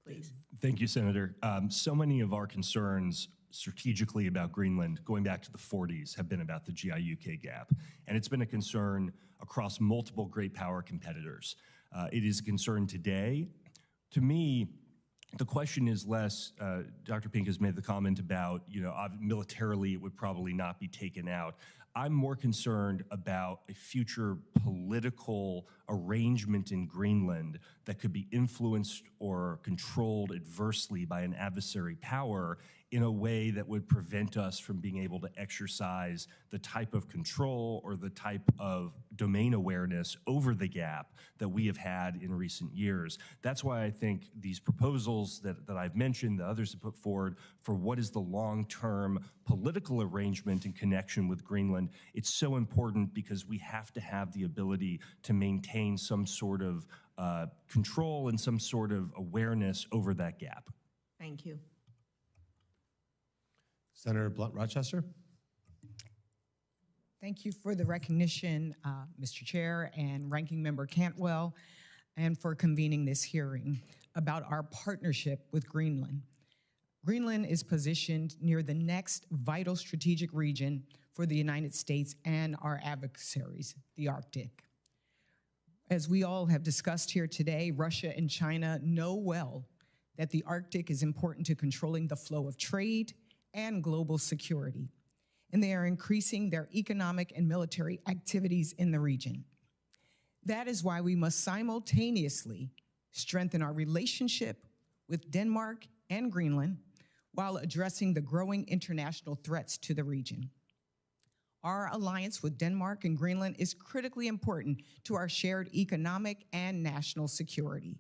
please. Thank you, Senator. So many of our concerns strategically about Greenland, going back to the 40s, have been about the GIUK gap. And it's been a concern across multiple great power competitors. It is a concern today. To me, the question is less, Dr. Pink has made the comment about, militarily it would probably not be taken out. I'm more concerned about a future political arrangement in Greenland that could be influenced or controlled adversely by an adversary power in a way that would prevent us from being able to exercise the type of control or the type of domain awareness over the gap that we have had in recent years. That's why I think these proposals that I've mentioned, that others have put forward for what is the long-term political arrangement in connection with Greenland, it's so important because we have to have the ability to maintain some sort of control and some sort of awareness over that gap. Thank you. Senator Blunt Rochester. Thank you for the recognition, Mr. Chair and Ranking Member Cantwell, and for convening this hearing about our partnership with Greenland. Greenland is positioned near the next vital strategic region for the United States and our adversaries, the Arctic. As we all have discussed here today, Russia and China know well that the Arctic is important to controlling the flow of trade and global security, and they are increasing their economic and military activities in the region. That is why we must simultaneously strengthen our relationship with Denmark and Greenland while addressing the growing international threats to the region. Our alliance with Denmark and Greenland is critically important to our shared economic and national security.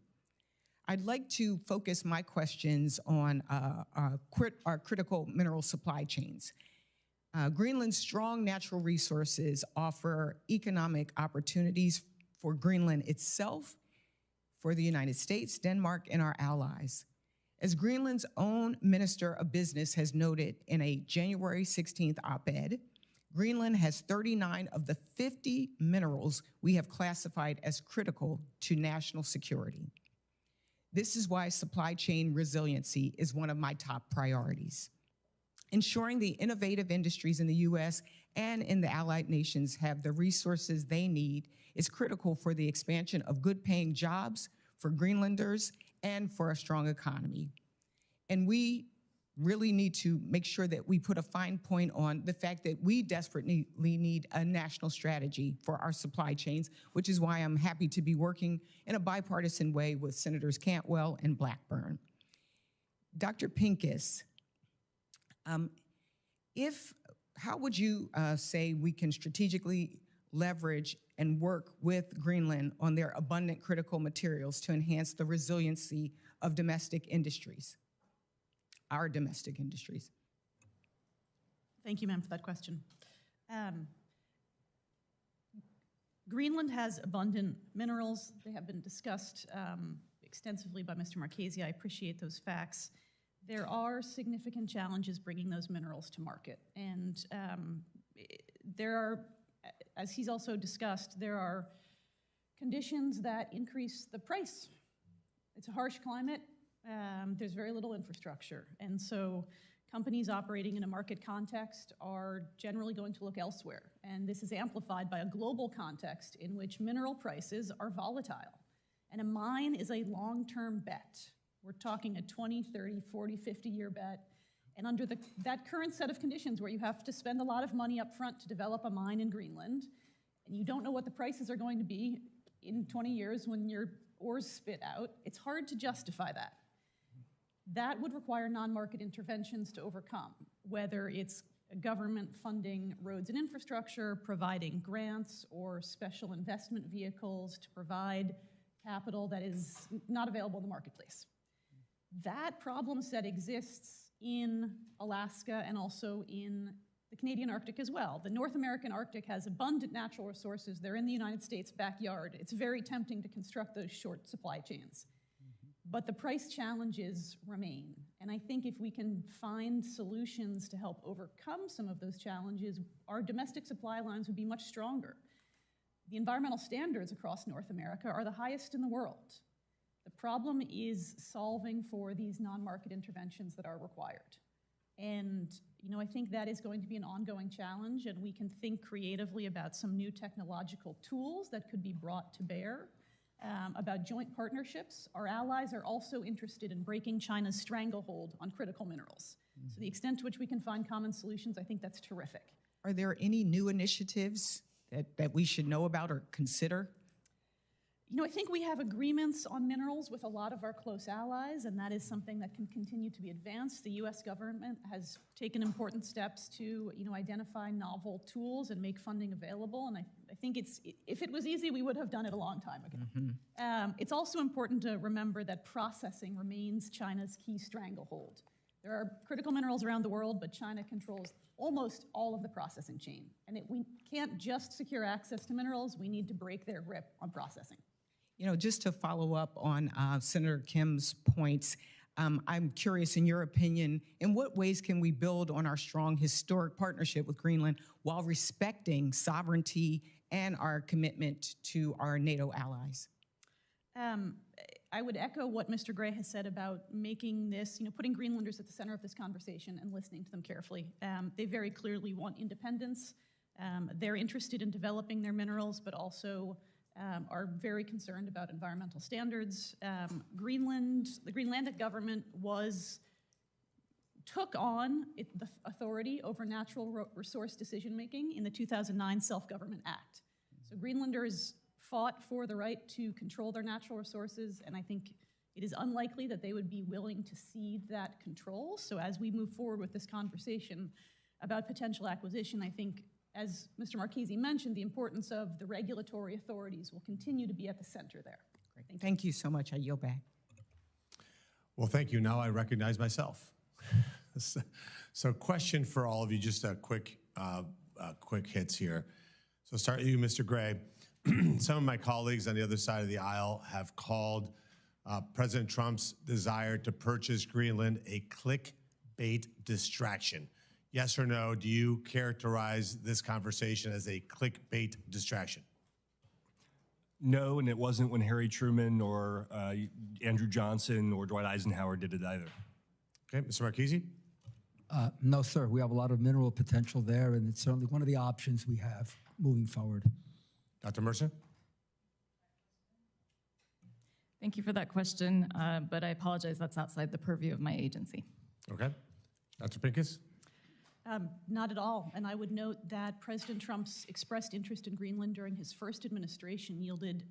I'd like to focus my questions on our critical mineral supply chains. Greenland's strong natural resources offer economic opportunities for Greenland itself, for the United States, Denmark, and our allies. As Greenland's own Minister of Business has noted in a January 16th op-ed, Greenland has 39 of the 50 minerals we have classified as critical to national security. This is why supply chain resiliency is one of my top priorities. Ensuring the innovative industries in the US and in the allied nations have the resources they need is critical for the expansion of good-paying jobs for Greenlanders and for a strong economy. And we really need to make sure that we put a fine point on the fact that we desperately need a national strategy for our supply chains, which is why I'm happy to be working in a bipartisan way with Senators Cantwell and Blackburn. Dr. Pincus, how would you say we can strategically leverage and work with Greenland on their abundant critical materials to enhance the resiliency of domestic industries, our domestic industries? Thank you, ma'am, for that question. Greenland has abundant minerals. They have been discussed extensively by Mr. Marchese. I appreciate those facts. There are significant challenges bringing those minerals to market. And there are, as he's also discussed, there are conditions that increase the price. It's a harsh climate. There's very little infrastructure. And so companies operating in a market context are generally going to look elsewhere. And this is amplified by a global context in which mineral prices are volatile. And a mine is a long-term bet. We're talking a 20, 30, 40, 50-year bet. And under that current set of conditions where you have to spend a lot of money up front to develop a mine in Greenland, and you don't know what the prices are going to be in 20 years when your ores spit out, it's hard to justify that. That would require non-market interventions to overcome, whether it's government funding roads and infrastructure, providing grants or special investment vehicles to provide capital that is not available in the marketplace. That problem set exists in Alaska and also in the Canadian Arctic as well. The North American Arctic has abundant natural resources. They're in the United States' backyard. It's very tempting to construct those short supply chains. But the price challenges remain. And I think if we can find solutions to help overcome some of those challenges, our domestic supply lines would be much stronger. The environmental standards across North America are the highest in the world. The problem is solving for these non-market interventions that are required. And I think that is going to be an ongoing challenge, and we can think creatively about some new technological tools that could be brought to bear, about joint partnerships. Our allies are also interested in breaking China's stranglehold on critical minerals. So the extent to which we can find common solutions, I think that's terrific. Are there any new initiatives that we should know about or consider? I think we have agreements on minerals with a lot of our close allies, and that is something that can continue to be advanced. The U.S. government has taken important steps to, identify novel tools and make funding available, and I think if it was easy, we would have done it a long time ago. It's also important to remember that processing remains China's key stranglehold. There are critical minerals around the world, but China controls almost all of the processing chain, and we can't just secure access to minerals, we need to break their grip on processing. Just to follow up on Senator Kim's points, I'm curious, in your opinion, in what ways can we build on our strong historic partnership with Greenland while respecting sovereignty and our commitment to our NATO allies? I would echo what Mr. Gray has said about making this, putting Greenlanders at the center of this conversation and listening to them carefully. They very clearly want independence. They're interested in developing their minerals, but also are very concerned about environmental standards. The Greenlandic government took on the authority over natural resource decision-making in the 2009 Self-Government Act. So Greenlanders fought for the right to control their natural resources, and I think it is unlikely that they would be willing to cede that control. So as we move forward with this conversation about potential acquisition, I think, as Mr. Marchese mentioned, the importance of the regulatory authorities will continue to be at the center there. Great. Thank you so much. I yield back. Well, thank you. Now I recognize myself. So question for all of you, just a quick hits here. So start with you, Mr. Gray. Some of my colleagues on the other side of the aisle have called President Trump's desire to purchase Greenland a clickbait distraction. Yes or no, do you characterize this conversation as a clickbait distraction? No, and it wasn't when Harry Truman or Andrew Johnson or Dwight Eisenhower did it either. Okay, Mr. Marchese? No, sir. We have a lot of mineral potential there, and it's certainly one of the options we have moving forward. Dr. Mercer? Thank you for that question, but I apologize, that's outside the purview of my agency. Okay. Dr. Pincus? Not at all, and I would note that President Trump's expressed interest in Greenland during his first administration yielded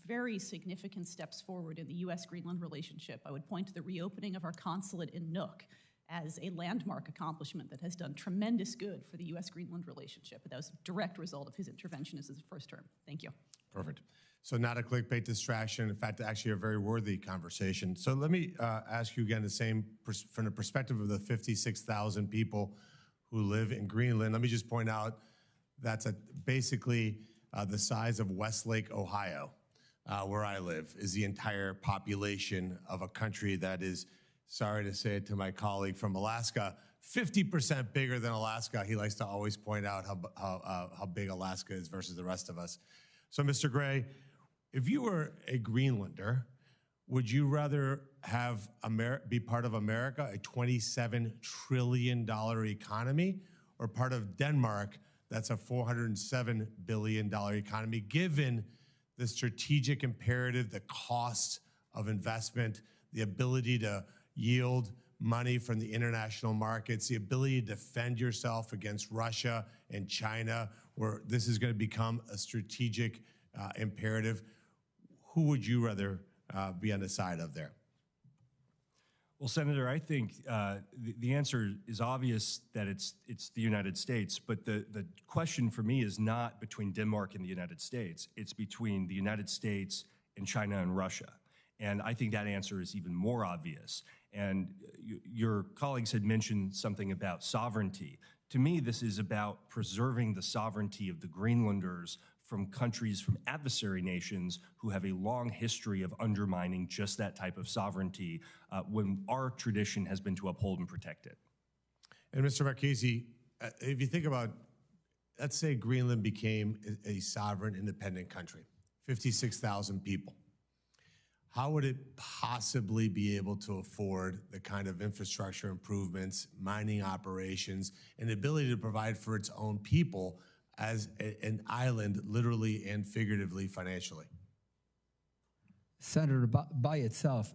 very significant steps forward in the US-Greenland relationship. I would point to the reopening of our consulate in Nuuk as a landmark accomplishment that has done tremendous good for the US-Greenland relationship. That was a direct result of his intervention as his first term. Thank you. Perfect. So not a clickbait distraction, in fact, actually a very worthy conversation. So let me ask you again the same from the perspective of the 56,000 people who live in Greenland. Let me just point out that's basically the size of Westlake, Ohio, where I live, is the entire population of a country that is, sorry to say it to my colleague from Alaska, 50% bigger than Alaska. He likes to always point out how big Alaska is versus the rest of us. So, Mr. Gray, if you were a Greenlander, would you rather have be part of America, a $27 trillion economy, or part of Denmark, that's a $407 billion economy, given the strategic imperative, the cost of investment, the ability to yield money from the international markets, the ability to defend yourself against Russia and China, where this is going to become a strategic imperative? Who would you rather be on the side of there? Well, Senator, I think the answer is obvious that it's the United States, but the question for me is not between Denmark and the United States. It's between the United States and China and Russia. And I think that answer is even more obvious. And your colleagues had mentioned something about sovereignty. To me, this is about preserving the sovereignty of the Greenlanders from countries, from adversary nations who have a long history of undermining just that type of sovereignty when our tradition has been to uphold and protect it. And Mr. Marchese, if you think about, let's say Greenland became a sovereign, independent country, 56,000 people. How would it possibly be able to afford the kind of infrastructure improvements, mining operations, and the ability to provide for its own people as an island, literally and figuratively, financially? Senator, by itself,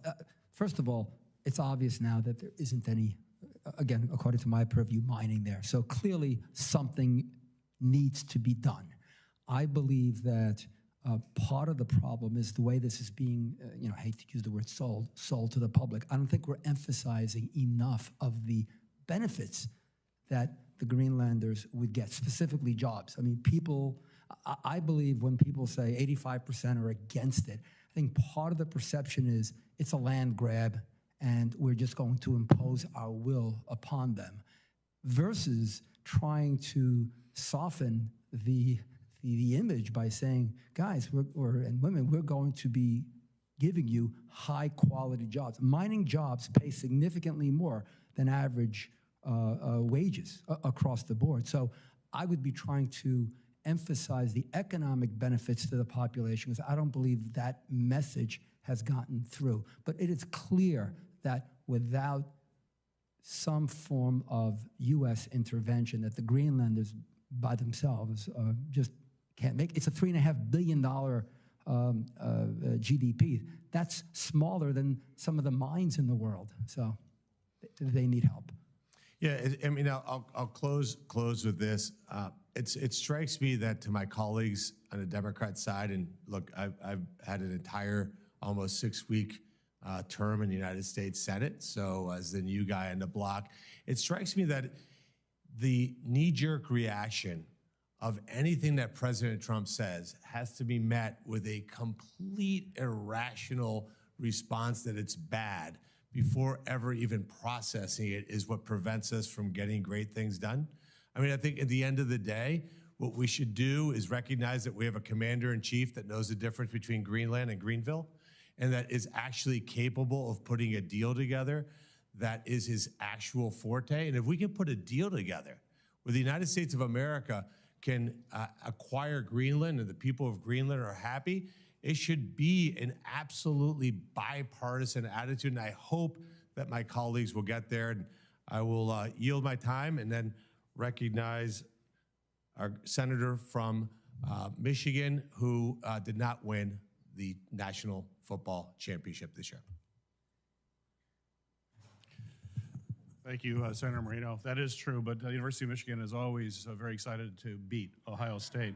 first of all, it's obvious now that there isn't any, again, according to my purview, mining there. So clearly something needs to be done. I believe that Part of the problem is the way this is being, I hate to use the word sold to the public. I don't think we're emphasizing enough of the benefits that the Greenlanders would get, specifically jobs. I mean, I believe when people say 85% are against it, I think part of the perception is it's a land grab and we're just going to impose our will upon them, versus trying to soften the image by saying, guys, and women, we're going to be giving you high quality jobs. Mining jobs pay significantly more than average wages across the board. So I would be trying to emphasize the economic benefits to the population, because I don't believe that message has gotten through. But it is clear that without some form of U.S. intervention, that the Greenlanders by themselves just can't make. It's a $3.5 billion GDP. That's smaller than some of the mines in the world. So they need help. Yeah, I'll close with this. It strikes me that to my colleagues on the Democrat side, and look, I've had an entire almost 6-week term in the United States Senate, so as the new guy on the block, it strikes me that the knee-jerk reaction of anything that President Trump says has to be met with a complete irrational response that it's bad before ever even processing it is what prevents us from getting great things done. I mean, I think at the end of the day, what we should do is recognize that we have a commander-in-chief that knows the difference between Greenland and Greenville, and that is actually capable of putting a deal together that is his actual forte. And if we can put a deal together where the United States of America can acquire Greenland and the people of Greenland are happy, it should be an absolutely bipartisan attitude. And I hope that my colleagues will get there. And I will yield my time and then recognize our senator from Michigan, who did not win the National Football Championship this year. Thank you, Senator Moreno. That is true, but the University of Michigan is always very excited to beat Ohio State.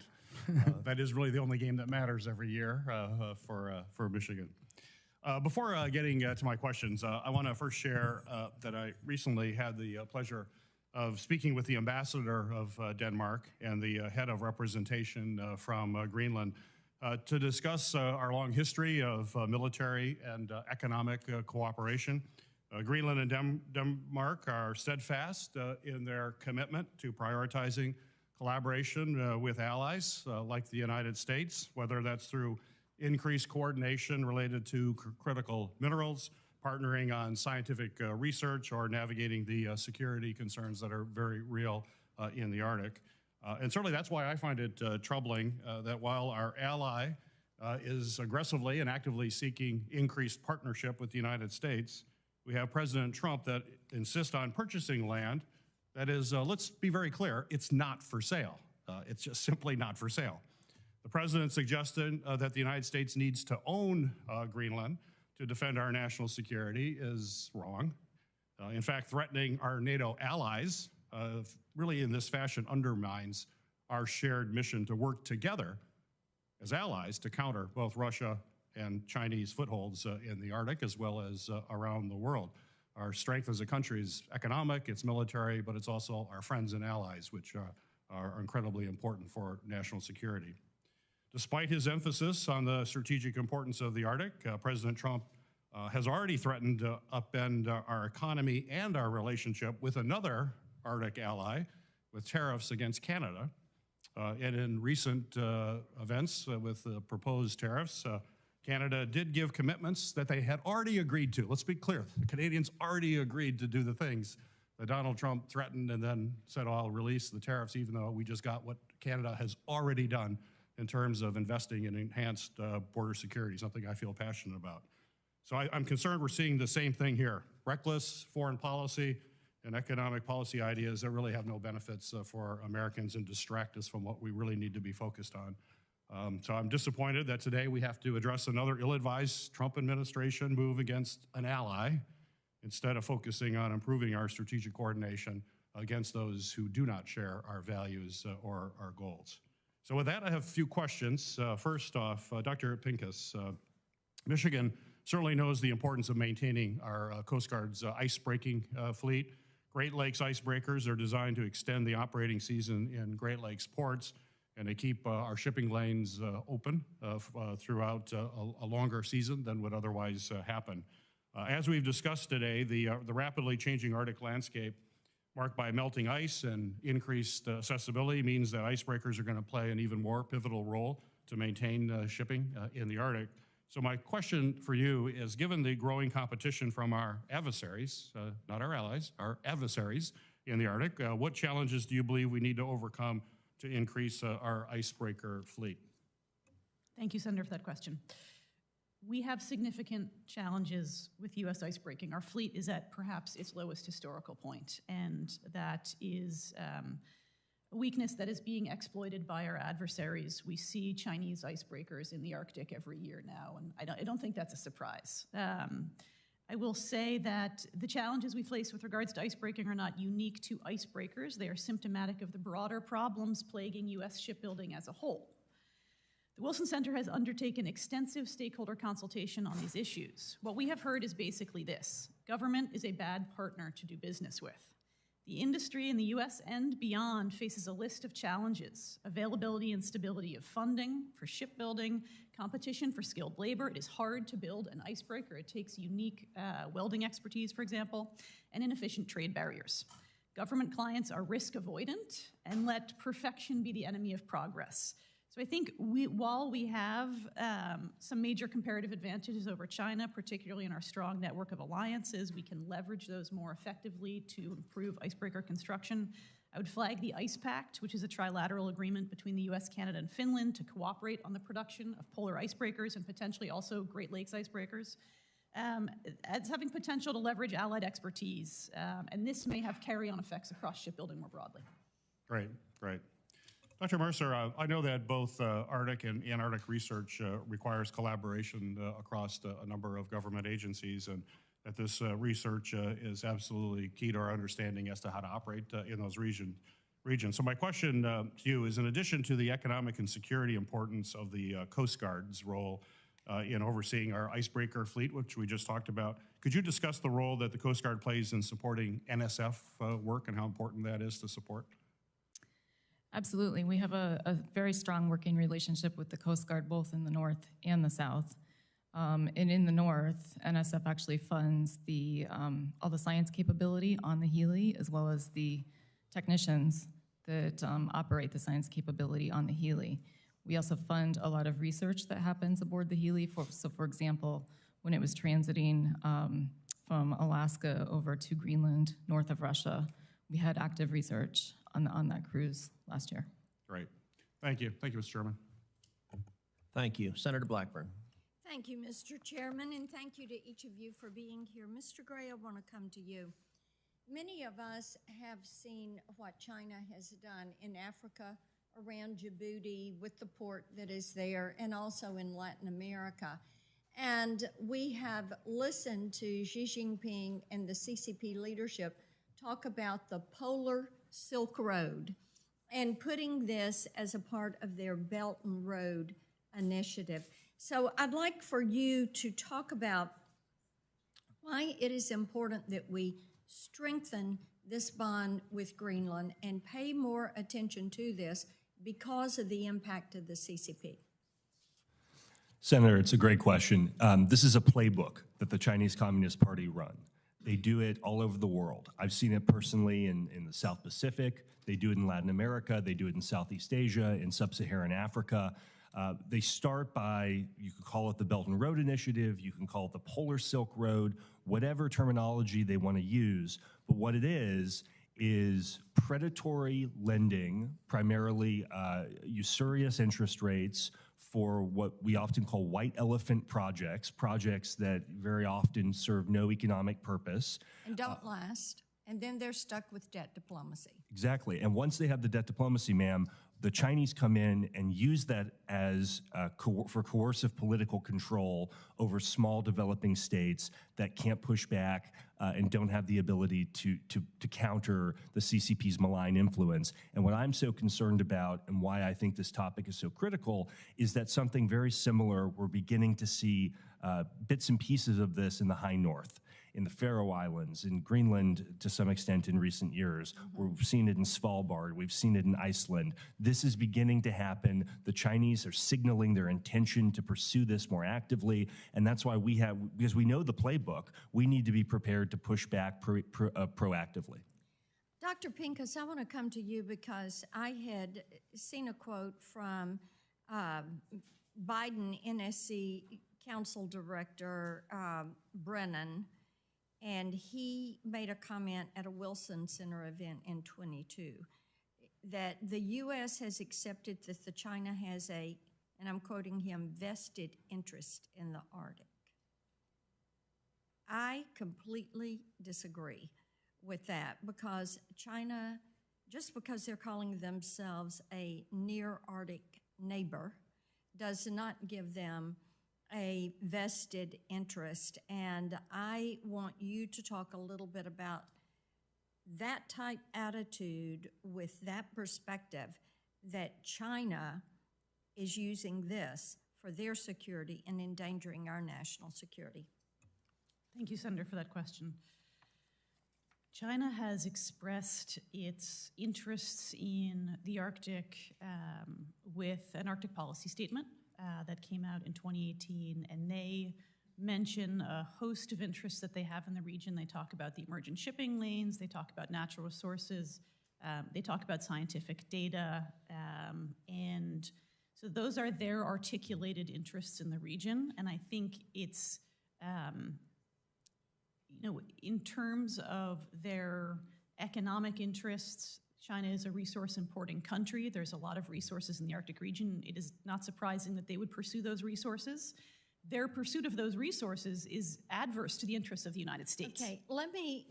That is really the only game that matters every year for Michigan. Before getting to my questions, I want to first share that I recently had the pleasure of speaking with the ambassador of Denmark and the head of representation from Greenland to discuss our long history of military and economic cooperation. Greenland and Denmark are steadfast in their commitment to prioritizing collaboration with allies like the United States, whether that's through increased coordination related to critical minerals, partnering on scientific research, or navigating the security concerns that are very real in the Arctic. And certainly that's why I find it troubling that while our ally is aggressively and actively seeking increased partnership with the United States, we have President Trump that insists on purchasing land that is, let's be very clear, it's not for sale. It's just simply not for sale. The president suggested that the United States needs to own Greenland to defend our national security is wrong. In fact, threatening our NATO allies really in this fashion undermines our shared mission to work together as allies to counter both Russia and Chinese footholds in the Arctic, as well as around the world. Our strength as a country is economic, it's military, but it's also our friends and allies, which are incredibly important for national security. Despite his emphasis on the strategic importance of the Arctic, President Trump has already threatened to upend our economy and our relationship with another Arctic ally with tariffs against Canada. And in recent events with the proposed tariffs, Canada did give commitments that they had already agreed to. Let's be clear, the Canadians already agreed to do the things that Donald Trump threatened and then said, oh, I'll release the tariffs, even though we just got what Canada has already done in terms of investing in enhanced border security, something I feel passionate about. So I'm concerned we're seeing the same thing here. Reckless foreign policy and economic policy ideas that really have no benefits for Americans and distract us from what we really need to be focused on. So I'm disappointed that today we have to address another ill-advised Trump administration move against an ally instead of focusing on improving our strategic coordination against those who do not share our values or our goals. So with that, I have a few questions. First off, Dr. Pincus, Michigan certainly knows the importance of maintaining our Coast Guard's ice-breaking fleet. Great Lakes icebreakers are designed to extend the operating season in Great Lakes ports, and they keep our shipping lanes open throughout a longer season than would otherwise happen. As we've discussed today, the rapidly changing Arctic landscape marked by melting ice and increased accessibility means that icebreakers are going to play an even more pivotal role to maintain shipping in the Arctic. So my question for you is, given the growing competition from our adversaries, not our allies, our adversaries in the Arctic, what challenges do you believe we need to overcome to increase our icebreaker fleet? Thank you, Senator, for that question. We have significant challenges with U.S. icebreaking. Our fleet is at perhaps its lowest historical point, and that is a weakness that is being exploited by our adversaries. We see Chinese icebreakers in the Arctic every year now, and I don't think that's a surprise. I will say that the challenges we face with regards to icebreaking are not unique to icebreakers. They are symptomatic of the broader problems plaguing U.S. shipbuilding as a whole. The Wilson Center has undertaken extensive stakeholder consultation on these issues. What we have heard is basically this: government is a bad partner to do business with. The industry in the U.S. and beyond faces a list of challenges: availability and stability of funding for shipbuilding, competition for skilled labor. It is hard to build an icebreaker. It takes unique welding expertise, for example, and inefficient trade barriers. Government clients are risk avoidant and let perfection be the enemy of progress. So I think while we have some major comparative advantages over China, particularly in our strong network of alliances, we can leverage those more effectively to improve icebreaker construction. I would flag the Ice Pact, which is a trilateral agreement between the US, Canada, and Finland to cooperate on the production of polar icebreakers and potentially also Great Lakes icebreakers, as having potential to leverage allied expertise. And this may have carry-on effects across shipbuilding more broadly. Great, great. Dr. Mercer, I know that both Arctic and Antarctic research requires collaboration across a number of government agencies, and that this research is absolutely key to our understanding as to how to operate in those regions. So my question to you is, in addition to the economic and security importance of the Coast Guard's role in overseeing our icebreaker fleet, which we just talked about, could you discuss the role that the Coast Guard plays in supporting NSF work and how important that is to support? Absolutely. We have a very strong working relationship with the Coast Guard, both in the North and the South. And in the North, NSF actually funds all the science capability on the Healy, as well as the technicians that operate the science capability on the Healy. We also fund a lot of research that happens aboard the Healy. So for example, when it was transiting from Alaska over to Greenland, north of Russia, we had active research on that cruise last year. Great. Thank you. Thank you, Mr. Chairman. Thank you. Senator Blackburn. Thank you, Mr. Chairman, and thank you to each of you for being here. Mr. Gray, I want to come to you. Many of us have seen what China has done in Africa, around Djibouti, with the port that is there, and also in Latin America. And we have listened to Xi Jinping and the CCP leadership talk about the Polar Silk Road and putting this as a part of their Belt and Road initiative. So I'd like for you to talk about why it is important that we strengthen this bond with Greenland and pay more attention to this because of the impact of the CCP. Senator, it's a great question. This is a playbook that the Chinese Communist Party run. They do it all over the world. I've seen it personally in the South Pacific. They do it in Latin America. They do it in Southeast Asia, in Sub-Saharan Africa. They start by, you could call it the Belt and Road Initiative, you can call it the Polar Silk Road, whatever terminology they want to use. But what it is predatory lending, primarily usurious interest rates, for what we often call white elephant projects, projects that very often serve no economic purpose. And don't last. And then they're stuck with debt diplomacy. Exactly. And once they have the debt diplomacy, ma'am, the Chinese come in and use that as for coercive political control over small developing states that can't push back and don't have the ability to counter the CCP's malign influence. And what I'm so concerned about, and why I think this topic is so critical, is that something very similar we're beginning to see bits and pieces of this in the high north, in the Faroe Islands, in Greenland to some extent in recent years. We've seen it in Svalbard. We've seen it in Iceland. This is beginning to happen. The Chinese are signaling their intention to pursue this more actively, and that's why because we know the playbook, we need to be prepared to push back proactively. Dr. Pincus, I want to come to you because I had seen a quote from Biden NSC Council Director Brennan, and he made a comment at a Wilson Center event in 22 that the U.S. has accepted that China has a, and I'm quoting him, vested interest in the Arctic. I completely disagree with that because China, just because they're calling themselves a near Arctic neighbor, does not give them a vested interest. And I want you to talk a little bit about that type attitude with that perspective that China is using this for their security and endangering our national security. Thank you, Senator, for that question. China has expressed its interests in the Arctic with an Arctic policy statement that came out in 2018, and they mention a host of interests that they have in the region. They talk about the emergent shipping lanes, they talk about natural resources, they talk about scientific data, and so those are their articulated interests in the region. And I think it's, in terms of their economic interests, China is a resource importing country. There's a lot of resources in the Arctic region. It is not surprising that they would pursue those resources. Their pursuit of those resources is adverse to the interests of the United States. Okay,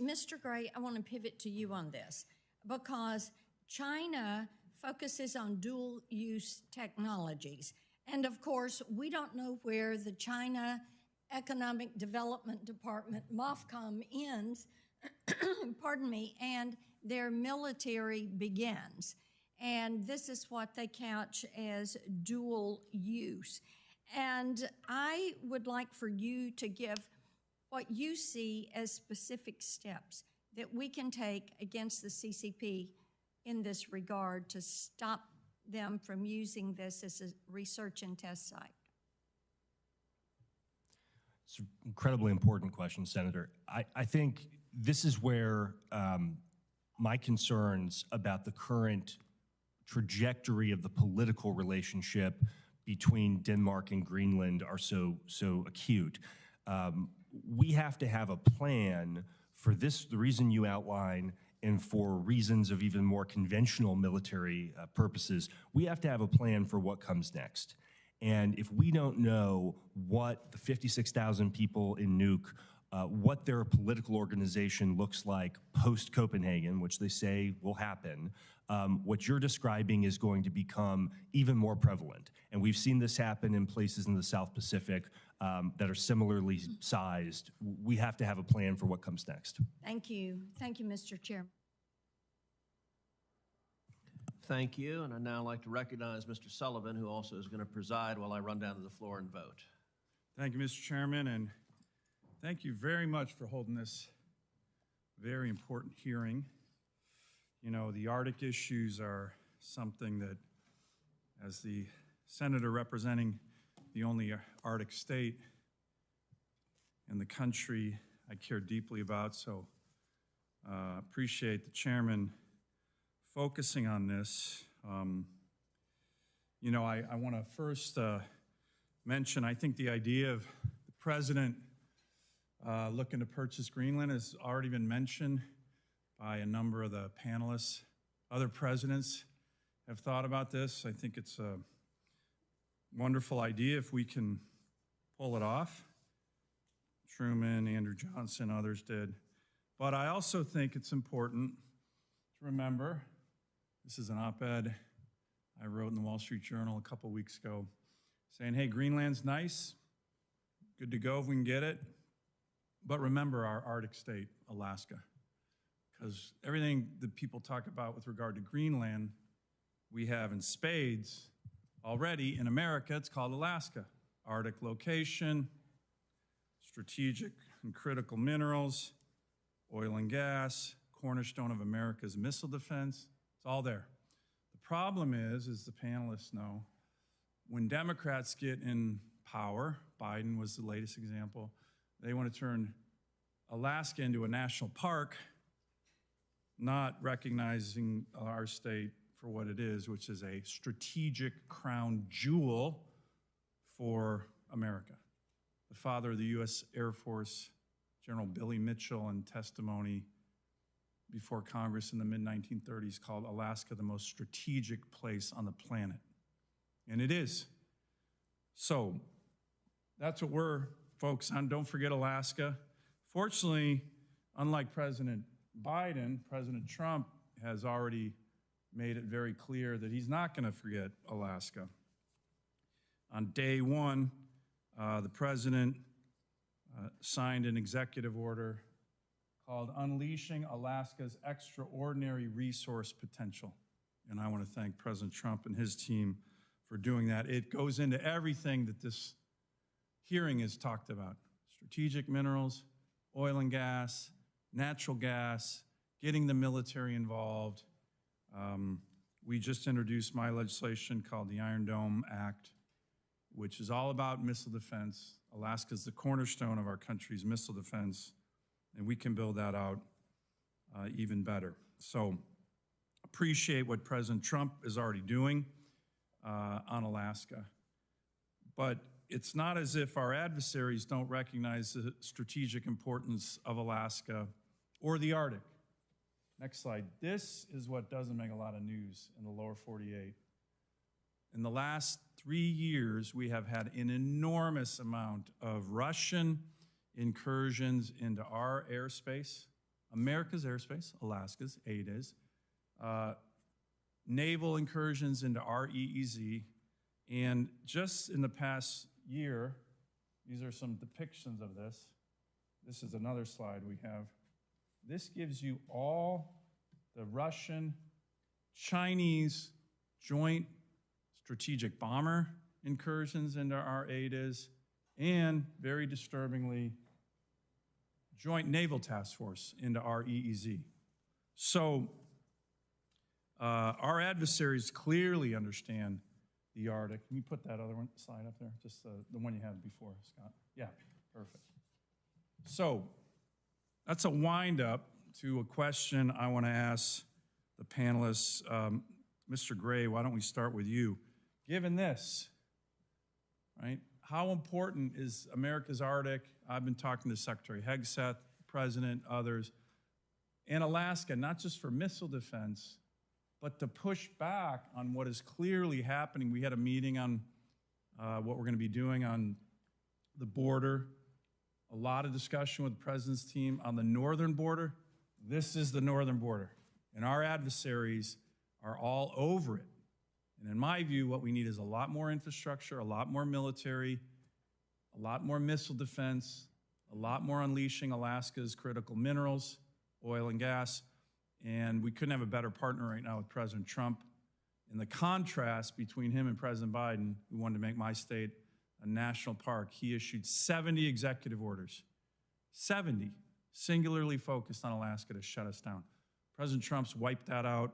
Mr. Gray, I want to pivot to you on this because China focuses on dual-use technologies. And of course, we don't know where the China Economic Development Department, MOFCOM, ends, pardon me, and their military begins. And this is what they couch as dual use. And I would like for you to give what you see as specific steps that we can take against the CCP in this regard to stop them from using this as a research and test site. It's an incredibly important question, Senator. I think this is where my concerns about the current trajectory of the political relationship between Denmark and Greenland are so acute. We have to have a plan for this, the reason you outline, and for reasons of even more conventional military purposes. We have to have a plan for what comes next. And if we don't know what the 56,000 people in Nuuk, what their political organization looks like post-Copenhagen, which they say will happen, what you're describing is going to become even more prevalent. And we've seen this happen in places in the South Pacific that are similarly sized. We have to have a plan for what comes next. Thank you. Thank you, Mr. Chairman. Thank you, and I'd now like to recognize Mr. Sullivan, who also is going to preside while I run down to the floor and vote. Thank you, Mr. Chairman, and thank you very much for holding this very important hearing. You know, the Arctic issues are something that, as the senator representing the only Arctic state in the country, I care deeply about, so appreciate the chairman focusing on this. You know, I want to first mention, I think the idea of the president looking to purchase Greenland has already been mentioned by a number of the panelists. Other presidents have thought about this. I think it's a wonderful idea if we can pull it off. Truman, Andrew Johnson, others did. But I also think it's important to remember, this is an op-ed I wrote in the Wall Street Journal a couple weeks ago saying, hey, Greenland's nice, good to go if we can get it, but remember our Arctic state, Alaska, because everything that people talk about with regard to Greenland, we have in spades already in America. It's called Alaska. Arctic location, strategic and critical minerals, oil and gas, cornerstone of America's missile defense. It's all there. The problem is, as the panelists know, when Democrats get in power, Biden was the latest example, they want to turn Alaska into a national park, not recognizing our state for what it is, which is a strategic crown jewel for America. The father of the U.S. Air Force, General Billy Mitchell, in testimony before Congress in the mid-1930s called Alaska the most strategic place on the planet. And it is. So that's what we're focused on. Don't forget Alaska. Fortunately, unlike President Biden, President Trump has already made it very clear that he's not going to forget Alaska. On day one, the president signed an executive order called Unleashing Alaska's Extraordinary Resource Potential. And I want to thank President Trump and his team for doing that. It goes into everything that this hearing has talked about: strategic minerals, oil and gas, natural gas, getting the military involved. We just introduced my legislation called the Iron Dome Act, which is all about missile defense. Alaska is the cornerstone of our country's missile defense, and we can build that out even better. So appreciate what President Trump is already doing on Alaska. But it's not as if our adversaries don't recognize the strategic importance of Alaska or the Arctic. Next slide. This is what doesn't make a lot of news in the lower 48. In the last 3 years, we have had an enormous amount of Russian incursions into our airspace, America's airspace, Alaska's, it is, naval incursions into our EEZ, and just in the past year, these are some depictions of this. This is another slide we have. This gives you all the Russian, Chinese joint strategic bomber incursions into our ADIZ, and very disturbingly, joint naval task force into our EEZ. So our adversaries clearly understand the Arctic. Can you put that other one slide up there? Just the one you had before, Scott. Yeah, perfect. So that's a wind-up to a question I want to ask the panelists. Mr. Gray, why don't we start with you? Given this, right, how important is America's Arctic? I've been talking to Secretary Hegseth, President, others, and Alaska, not just for missile defense, but to push back on what is clearly happening. We had a meeting on what we're going to be doing on the border. A lot of discussion with the President's team on the northern border. This is the northern border, and our adversaries are all over it. And in my view, what we need is a lot more infrastructure, a lot more military, a lot more missile defense, a lot more unleashing Alaska's critical minerals, oil and gas, and we couldn't have a better partner right now with President Trump. In the contrast between him and President Biden, who wanted to make my state a national park, he issued 70 executive orders, 70, singularly focused on Alaska to shut us down. President Trump's wiped that out,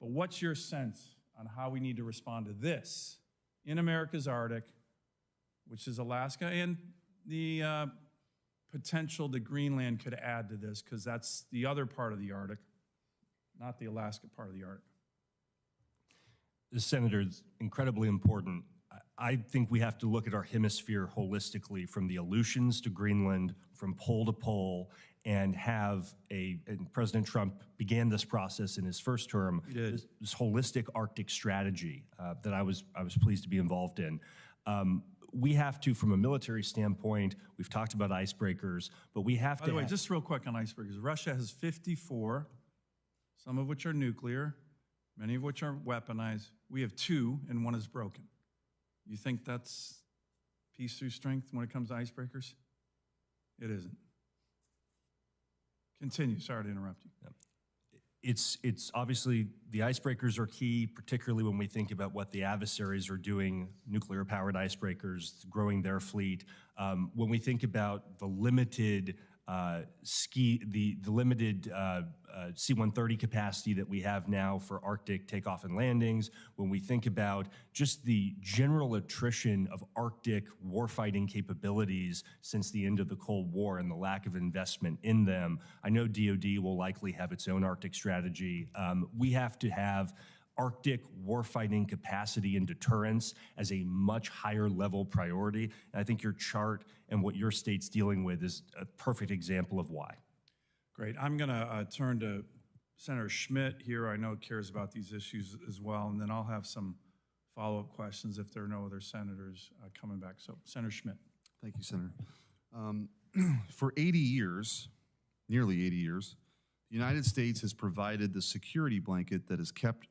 but what's your sense on how we need to respond to this in America's Arctic, which is Alaska, and the potential that Greenland could add to this, because that's the other part of the Arctic, not the Alaska part of the Arctic. Senator, it's incredibly important. I think we have to look at our hemisphere holistically, from the Aleutians to Greenland, from pole to pole, and have and President Trump began this process in his first term, this holistic Arctic strategy that I was pleased to be involved in. We have to, from a military standpoint, we've talked about icebreakers, but we have to— By the way, just real quick on icebreakers, Russia has 54, some of which are nuclear, many of which are weaponized. We have 2, and 1 is broken. You think that's peace through strength when it comes to icebreakers? It isn't. Continue. Sorry to interrupt you. It's obviously the icebreakers are key, particularly when we think about what the adversaries are doing, nuclear-powered icebreakers, growing their fleet. When we think about the limited limited C-130 capacity that we have now for Arctic takeoff and landings, when we think about just the general attrition of Arctic warfighting capabilities since the end of the Cold War and the lack of investment in them, I know DoD will likely have its own Arctic strategy. We have to have Arctic warfighting capacity and deterrence as a much higher level priority. And I think your chart and what your state's dealing with is a perfect example of why. Great. I'm going to turn to Senator Schmidt here. I know cares about these issues as well, and then I'll have some follow-up questions if there are no other senators coming back. So, Senator Schmidt. Thank you, Senator. For 80 years, nearly 80 years, the United States has provided the security blanket that has kept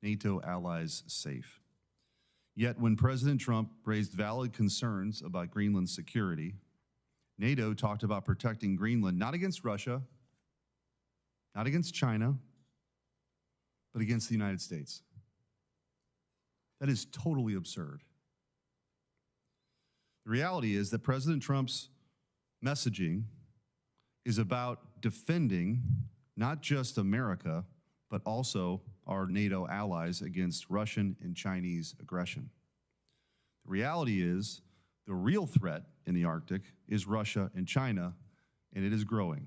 NATO allies safe. Yet when President Trump raised valid concerns about Greenland's security, NATO talked about protecting Greenland not against Russia, not against China, but against the United States. That is totally absurd. The reality is that President Trump's messaging is about defending not just America, but also our NATO allies against Russian and Chinese aggression. The reality is the real threat in the Arctic is Russia and China, and it is growing.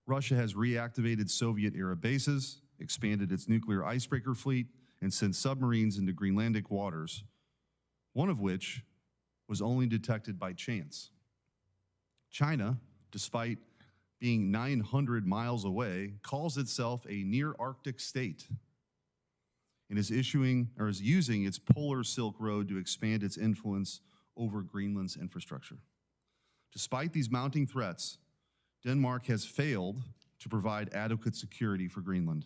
Russia has reactivated Soviet-era bases, expanded its nuclear icebreaker fleet, and sent submarines into Greenlandic waters, one of which was only detected by chance. China, despite being 900 miles away, calls itself a near-Arctic state and is using its polar Silk Road to expand its influence over Greenland's infrastructure. Despite these mounting threats, Denmark has failed to provide adequate security for Greenland.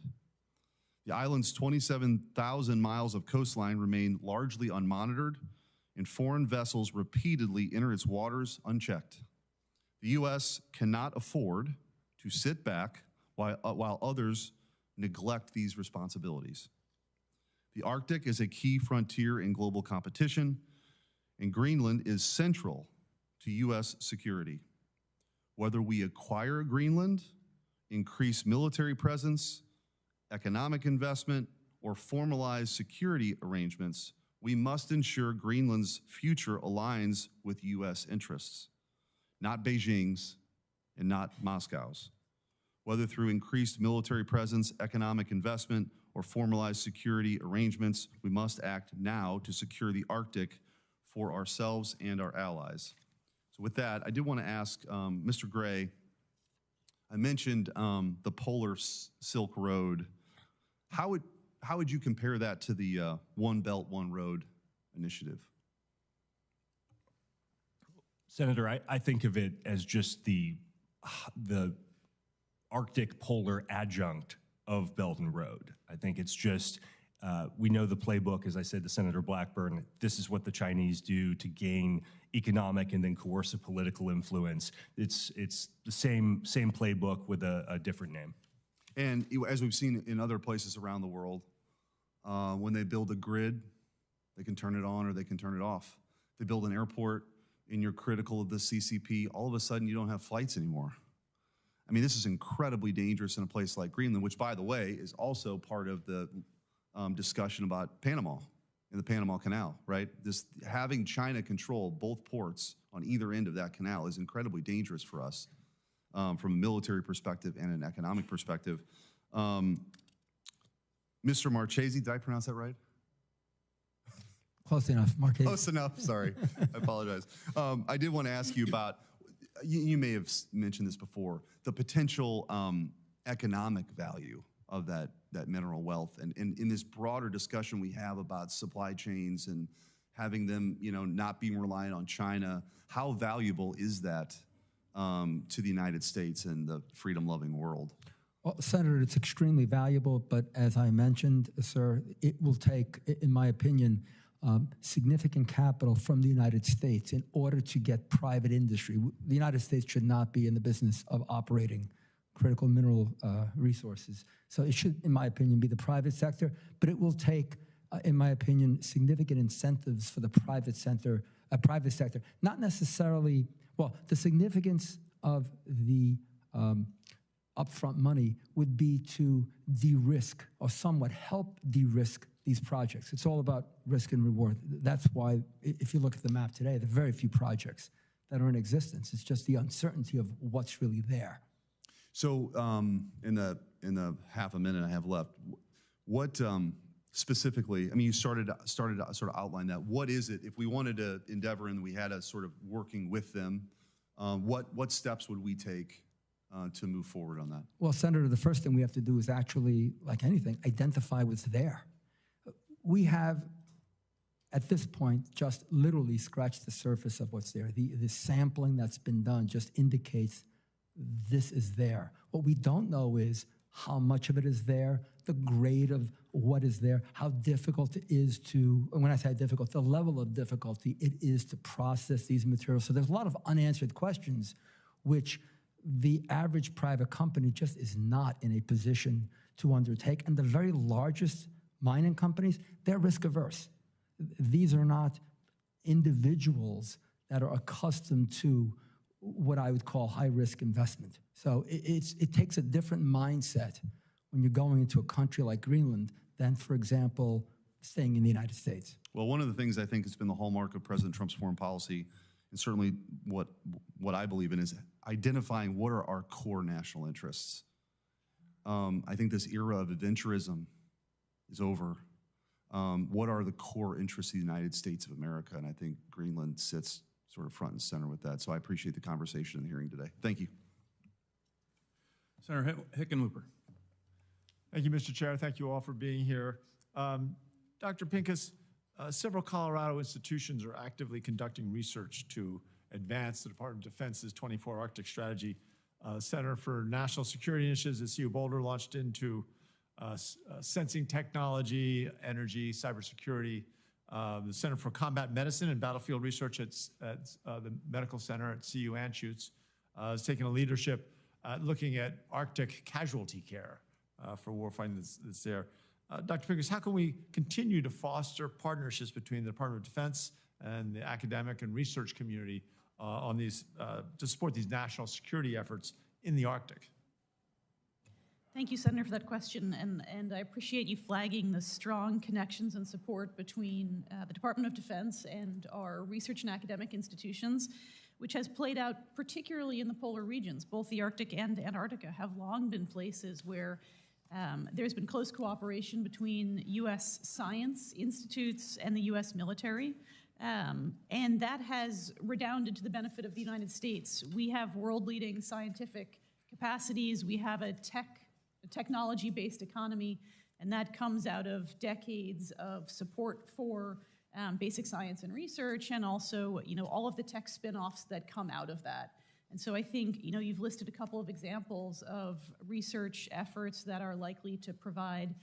The island's 27,000 miles of coastline remain largely unmonitored, and foreign vessels repeatedly enter its waters unchecked. The U.S. cannot afford to sit back while others neglect these responsibilities. The Arctic is a key frontier in global competition, and Greenland is central to U.S. security. Whether we acquire Greenland, increase military presence, economic investment, or formalize security arrangements, we must ensure Greenland's future aligns with U.S. interests, not Beijing's and not Moscow's. Whether through increased military presence, economic investment, or formalized security arrangements, we must act now to secure the Arctic for ourselves and our allies. So with that, I did want to ask Mr. Gray, I mentioned the Polar Silk Road. How would you compare that to the One Belt, One Road initiative? Senator, I think of it as just the Arctic polar adjunct of Belt and Road. I think it's just, we know the playbook, as I said to Senator Blackburn, this is what the Chinese do to gain economic and then coercive political influence. It's the same playbook with a different name. And as we've seen in other places around the world, when they build a grid, they can turn it on or they can turn it off. They build an airport and you're critical of the CCP, all of a sudden you don't have flights anymore. I mean, this is incredibly dangerous in a place like Greenland, which, by the way, is also part of the discussion about Panama and the Panama Canal, right? This having China control both ports on either end of that canal is incredibly dangerous for us from a military perspective and an economic perspective. Mr. Marchese, did I pronounce that right? Close enough, Marquez. Close enough, sorry. I apologize. I did want to ask you about, you may have mentioned this before, the potential economic value of that mineral wealth. And in this broader discussion we have about supply chains and having them, not being reliant on China, how valuable is that to the United States and the freedom-loving world? Well, Senator, it's extremely valuable, but as I mentioned, sir, it will take, in my opinion, significant capital from the United States in order to get private industry. The United States should not be in the business of operating critical mineral resources. So it should, in my opinion, be the private sector, but it will take, in my opinion, significant incentives for the private sector. Not necessarily, well, the significance of the upfront money would be to de-risk or somewhat help de-risk these projects. It's all about risk and reward. That's why, if you look at the map today, there are very few projects that are in existence. It's just the uncertainty of what's really there. So in the half a minute I have left, what specifically, I mean, you started to sort of outline that. What is it, if we wanted to endeavor and we had a sort of working with them, what steps would we take to move forward on that? Well, Senator, the first thing we have to do is actually, like anything, identify what's there. We have, at this point, just literally scratched the surface of what's there. The sampling that's been done just indicates this is there. What we don't know is how much of it is there, the grade of what is there, how difficult it is to, and when I say difficult, the level of difficulty it is to process these materials. So there's a lot of unanswered questions which the average private company just is not in a position to undertake. And the very largest mining companies, they're risk averse. These are not individuals that are accustomed to what I would call high risk investment. So it takes a different mindset when you're going into a country like Greenland than, for example, staying in the United States. Well, one of the things I think has been the hallmark of President Trump's foreign policy, and certainly what I believe in, is identifying what are our core national interests. I think this era of adventurism is over. What are the core interests of the United States of America? And I think Greenland sits sort of front and center with that. So I appreciate the conversation and the hearing today. Thank you. Senator Hickenlooper. Thank you, Mr. Chair. Thank you all for being here. Dr. Pincus, several Colorado institutions are actively conducting research to advance the Department of Defense's 24 Arctic strategy. Center for National Security Initiatives at CU Boulder launched into sensing technology, energy, cybersecurity. The Center for Combat Medicine and Battlefield Research at the Medical Center at CU Anschutz is taking a leadership looking at Arctic casualty care for warfighting that's there. Dr. Pincus, how can we continue to foster partnerships between the Department of Defense and the academic and research community on these, to support these national security efforts in the Arctic? Thank you, Senator, for that question, and I appreciate you flagging the strong connections and support between the Department of Defense and our research and academic institutions, which has played out particularly in the polar regions. Both the Arctic and Antarctica have long been places where there's been close cooperation between U.S. science institutes and the U.S. military, and that has redounded to the benefit of the United States. We have world-leading scientific capacities. We have a technology-based economy, and that comes out of decades of support for basic science and research, and also, all of the tech spin-offs that come out of that. And so I think, you've listed a couple of examples of research efforts that are likely to provide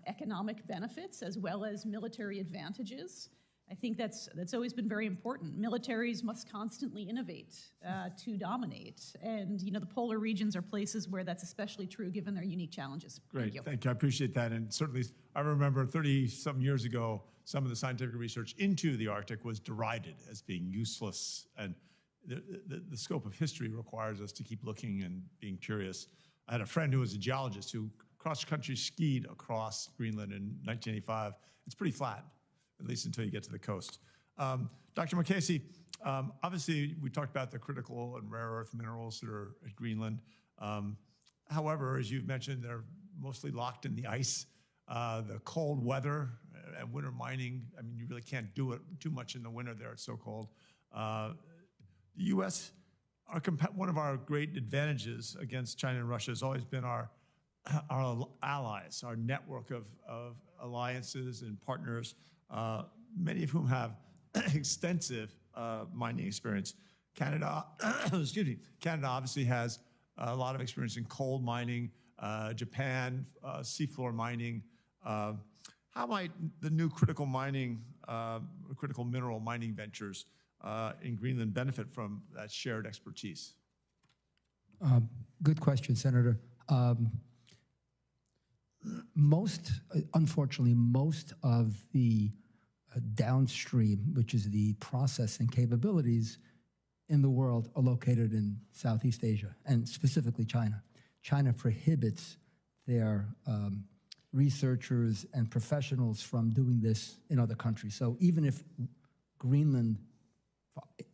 economic benefits as well as military advantages. I think that's always been very important. Militaries must constantly innovate to dominate. And, the polar regions are places where that's especially true given their unique challenges. Great, thank you. I appreciate that. And certainly, I remember 30-some years ago, some of the scientific research into the Arctic was derided as being useless. And the scope of history requires us to keep looking and being curious. I had a friend who was a geologist who cross-country skied across Greenland in 1985. It's pretty flat, at least until you get to the coast. Dr. Mukasey, obviously we talked about the critical and rare earth minerals that are at Greenland. However, as you've mentioned, they're mostly locked in the ice. The cold weather and winter mining, I mean, you really can't do it too much in the winter there, it's so cold. The U.S., one of our great advantages against China and Russia has always been our allies, our network of alliances and partners, many of whom have extensive mining experience. Canada, excuse me, Canada obviously has a lot of experience in coal mining. Japan, seafloor mining. How might the new critical mineral mining ventures in Greenland benefit from that shared expertise? Good question, Senator. Unfortunately, most of the downstream, which is the processing capabilities in the world, are located in Southeast Asia, and specifically China. China prohibits their researchers and professionals from doing this in other countries. So even if Greenland,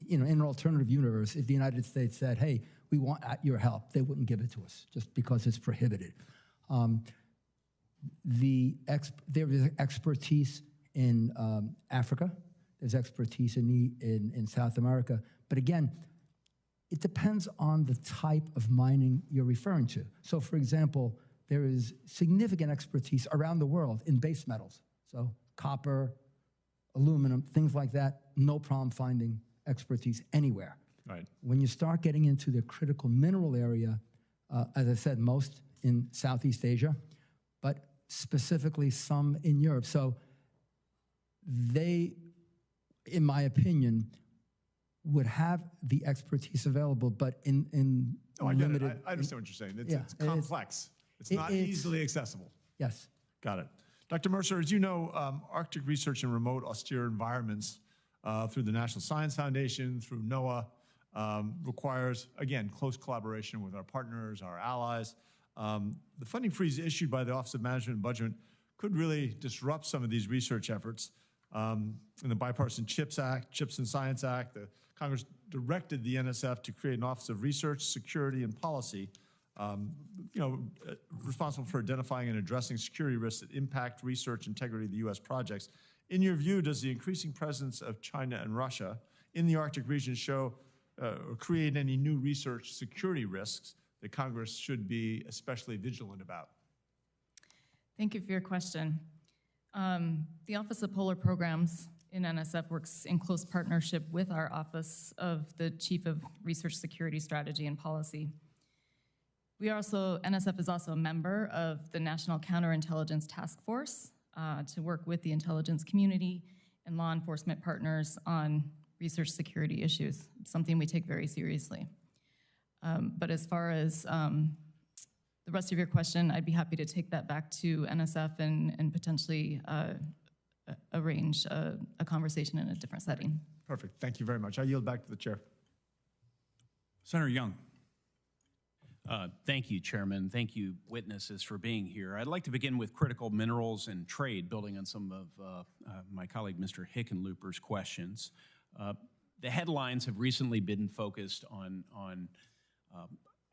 in an alternative universe, if the United States said, hey, we want your help, they wouldn't give it to us just because it's prohibited. There is expertise in Africa, there's expertise in South America, but again, it depends on the type of mining you're referring to. So for example, there is significant expertise around the world in base metals. So copper, aluminum, things like that, no problem finding expertise anywhere. Right. When you start getting into the critical mineral area, as I said, most in Southeast Asia, but specifically some in Europe. So they, in my opinion, would have the expertise available, but in I get limited. it. I understand what you're saying. It's complex. It's not easily accessible. Yes. Got it. Dr. Mercer, as you know, Arctic research in remote, austere environments through the National Science Foundation, through NOAA, requires, again, close collaboration with our partners, our allies. The funding freeze issued by the Office of Management and Budget could really disrupt some of these research efforts. In the Bipartisan CHIPS and Science Act, the Congress directed the NSF to create an Office of Research, Security, and Policy, responsible for identifying and addressing security risks that impact research integrity of the U.S. projects. In your view, does the increasing presence of China and Russia in the Arctic region show or create any new research security risks that Congress should be especially vigilant about? Thank you for your question. The Office of Polar Programs in NSF works in close partnership with our Office of the Chief of Research Security Strategy and Policy. NSF is also a member of the National Counterintelligence Task Force to work with the intelligence community and law enforcement partners on research security issues. It's something we take very seriously. But as far as the rest of your question, I'd be happy to take that back to NSF and potentially arrange a conversation in a different setting. Perfect. Thank you very much. I yield back to the chair. Senator Young. Thank you, Chairman. Thank you, witnesses, for being here. I'd like to begin with critical minerals and trade, building on some of my colleague, Mr. Hickenlooper's questions. The headlines have recently been focused on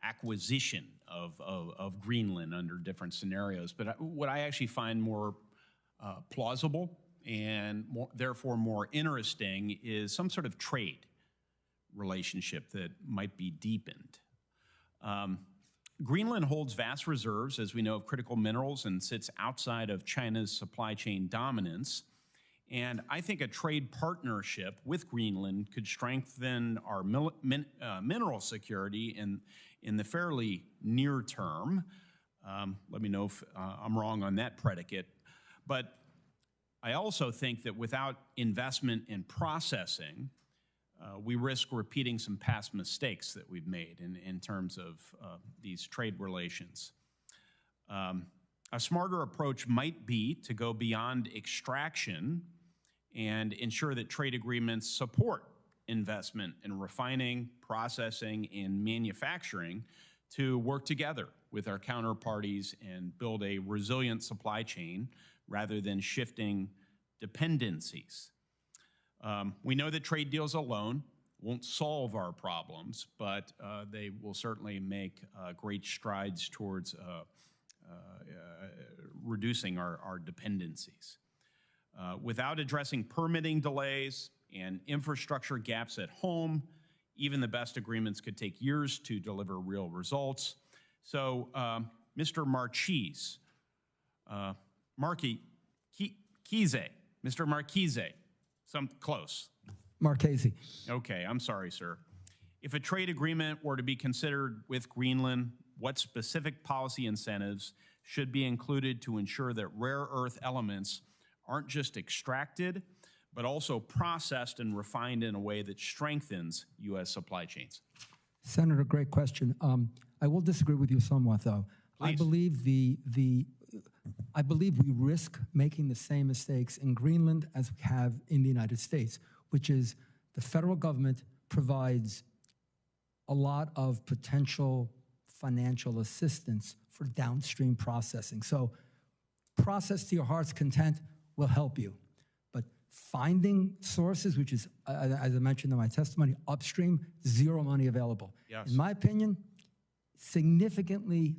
acquisition of Greenland under different scenarios, but what I actually find more plausible and therefore more interesting is some sort of trade relationship that might be deepened. Greenland holds vast reserves, as we know, of critical minerals and sits outside of China's supply chain dominance. And I think a trade partnership with Greenland could strengthen our mineral security in the fairly near term. Let me know if I'm wrong on that predicate. But I also think that without investment in processing, we risk repeating some past mistakes that we've made in terms of these trade relations. A smarter approach might be to go beyond extraction and ensure that trade agreements support investment in refining, processing, and manufacturing to work together with our counterparties and build a resilient supply chain rather than shifting dependencies. We know that trade deals alone won't solve our problems, but they will certainly make great strides towards reducing our dependencies. Without addressing permitting delays and infrastructure gaps at home, even the best agreements could take years to deliver real results. So, Mr. Marchese, Mr. Marchese, close. Marchese. Okay, I'm sorry, sir. If a trade agreement were to be considered with Greenland, what specific policy incentives should be included to ensure that rare earth elements aren't just extracted, but also processed and refined in a way that strengthens U.S. supply chains? Senator, great question. I will disagree with you somewhat, though. Please. I believe we risk making the same mistakes in Greenland as we have in the United States, which is the federal government provides a lot of potential financial assistance for downstream processing. So process to your heart's content will help you. But finding sources, which is, as I mentioned in my testimony, upstream, zero money available. Yes. In my opinion, significantly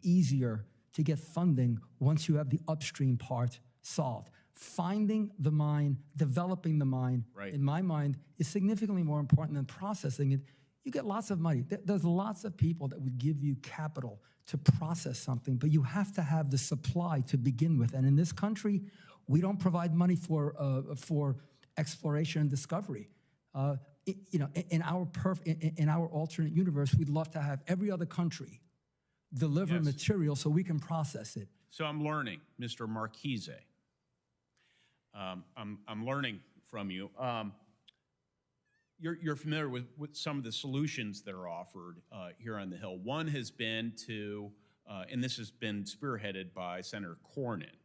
easier to get funding once you have the upstream part solved. Finding the mine, developing the mine, right, in my mind, is significantly more important than processing it. You get lots of money. There's lots of people that would give you capital to process something, but you have to have the supply to begin with. And in this country, we don't provide money for exploration and discovery. In our alternate universe, we'd love to have every other country deliver Yes. material so we can process it. So I'm learning, Mr. Marchese. I'm learning from you. You're familiar with some of the solutions that are offered here on the Hill. One has been to, and this has been spearheaded by Senator Cornyn,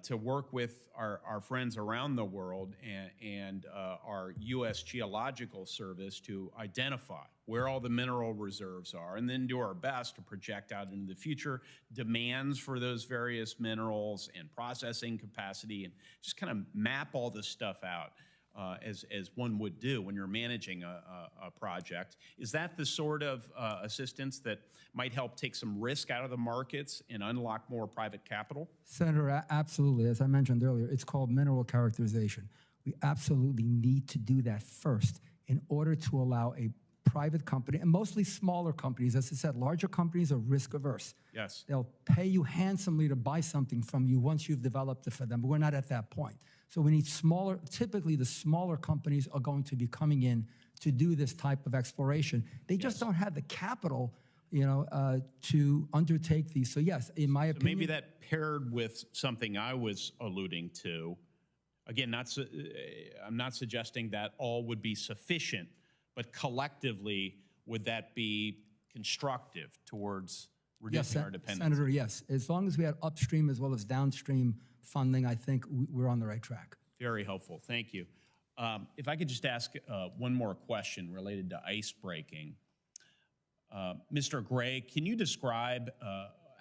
to work with our friends around the world and our U.S. Geological Service to identify where all the mineral reserves are, and then do our best to project out into the future demands for those various minerals and processing capacity, and just kind of map all this stuff out as one would do when you're managing a project. Is that the sort of assistance that might help take some risk out of the markets and unlock more private capital? Senator, absolutely. As I mentioned earlier, it's called mineral characterization. We absolutely need to do that first in order to allow a private company, and mostly smaller companies, as I said, larger companies are risk averse. Yes. They'll pay you handsomely to buy something from you once you've developed it for them, but we're not at that point. So we need smaller, typically the smaller companies are going to be coming in to do this type of exploration. They just don't have the capital, to undertake these. So yes, in my opinion. Maybe that paired with something I was alluding to, again, I'm not suggesting that all would be sufficient, but collectively, would that be constructive towards reducing our dependence? Senator, yes. As long as we had upstream as well as downstream funding, I think we're on the right track. Very helpful. Thank you. If I could just ask one more question related to ice breaking. Mr. Gray, can you describe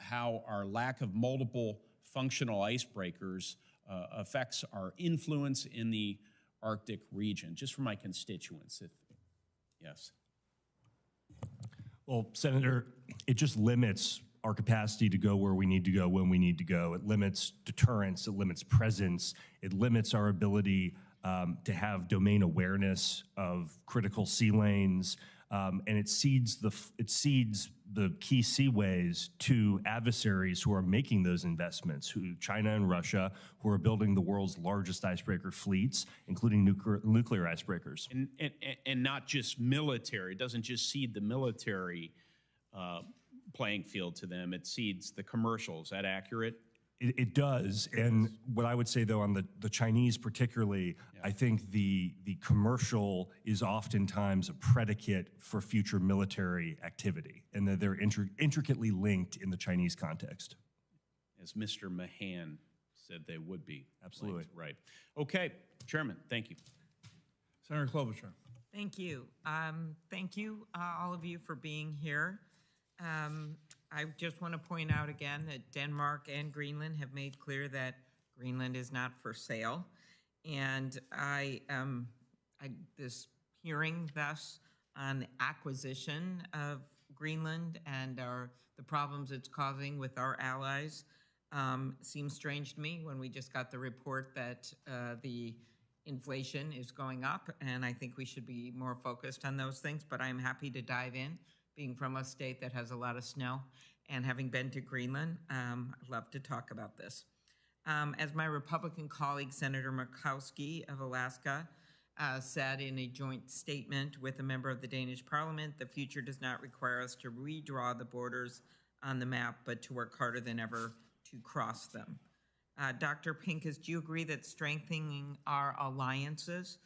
how our lack of multiple functional icebreakers affects our influence in the Arctic region, just for my constituents? Yes. Well, Senator, it just limits our capacity to go where we need to go when we need to go. It limits deterrence, it limits presence, it limits our ability to have domain awareness of critical sea lanes, and it cedes the key seaways to adversaries who are making those investments, China and Russia, who are building the world's largest icebreaker fleets, including nuclear icebreakers. And not just military. It doesn't just cede the military playing field to them. It cedes the commercial. Is that accurate? It does. And what I would say, though, on the Chinese particularly, I think the commercial is oftentimes a predicate for future military activity, and that they're intricately linked in the Chinese context. As Mr. Mahan said they would be. Absolutely. Linked. Right. Okay, Chairman, thank you. Senator Klobuchar. Thank you. Thank you, all of you, for being here. I just want to point out again that Denmark and Greenland have made clear that Greenland is not for sale. And this hearing thus on the acquisition of Greenland and the problems it's causing with our allies seems strange to me when we just got the report that the inflation is going up, and I think we should be more focused on those things, but I'm happy to dive in. Being from a state that has a lot of snow and having been to Greenland, I'd love to talk about this. As my Republican colleague, Senator Murkowski of Alaska, said in a joint statement with a member of the Danish parliament, the future does not require us to redraw the borders on the map, but to work harder than ever to cross them. Dr. Pincus, do you agree that strengthening our alliances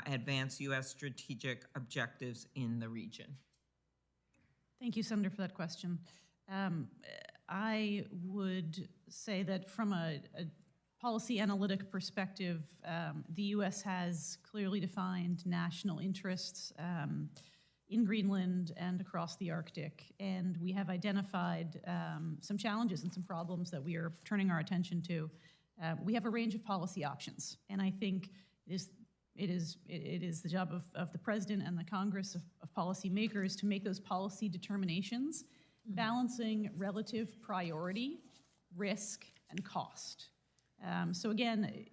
advance U.S. strategic objectives in the region? Thank you, Senator, for that question. I would say that from a policy analytic perspective, the U.S. has clearly defined national interests in Greenland and across the Arctic, and we have identified some challenges and some problems that we are turning our attention to. We have a range of policy options, and I think it is the job of the President and the Congress of policymakers to make those policy determinations, balancing relative priority, risk, and cost. So again,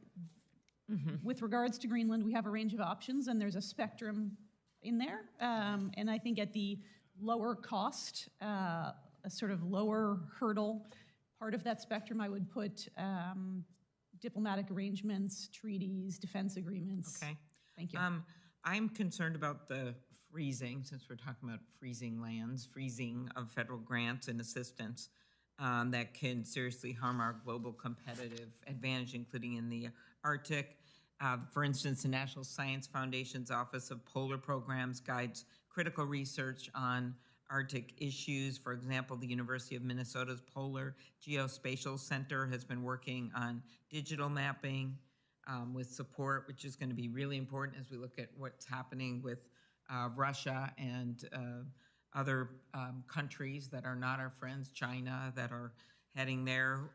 with regards to Greenland, we have a range of options, and there's a spectrum in there. And I think at the lower cost, a sort of lower hurdle part of that spectrum, I would put diplomatic arrangements, treaties, defense agreements. Okay. Thank you. I'm concerned about the freezing, since we're talking about freezing lands, freezing of federal grants and assistance that can seriously harm our global competitive advantage, including in the Arctic. For instance, the National Science Foundation's Office of Polar Programs guides critical research on Arctic issues. For example, the University of Minnesota's Polar Geospatial Center has been working on digital mapping with support, which is going to be really important as we look at what's happening with Russia and other countries that are not our friends, China, that are heading there.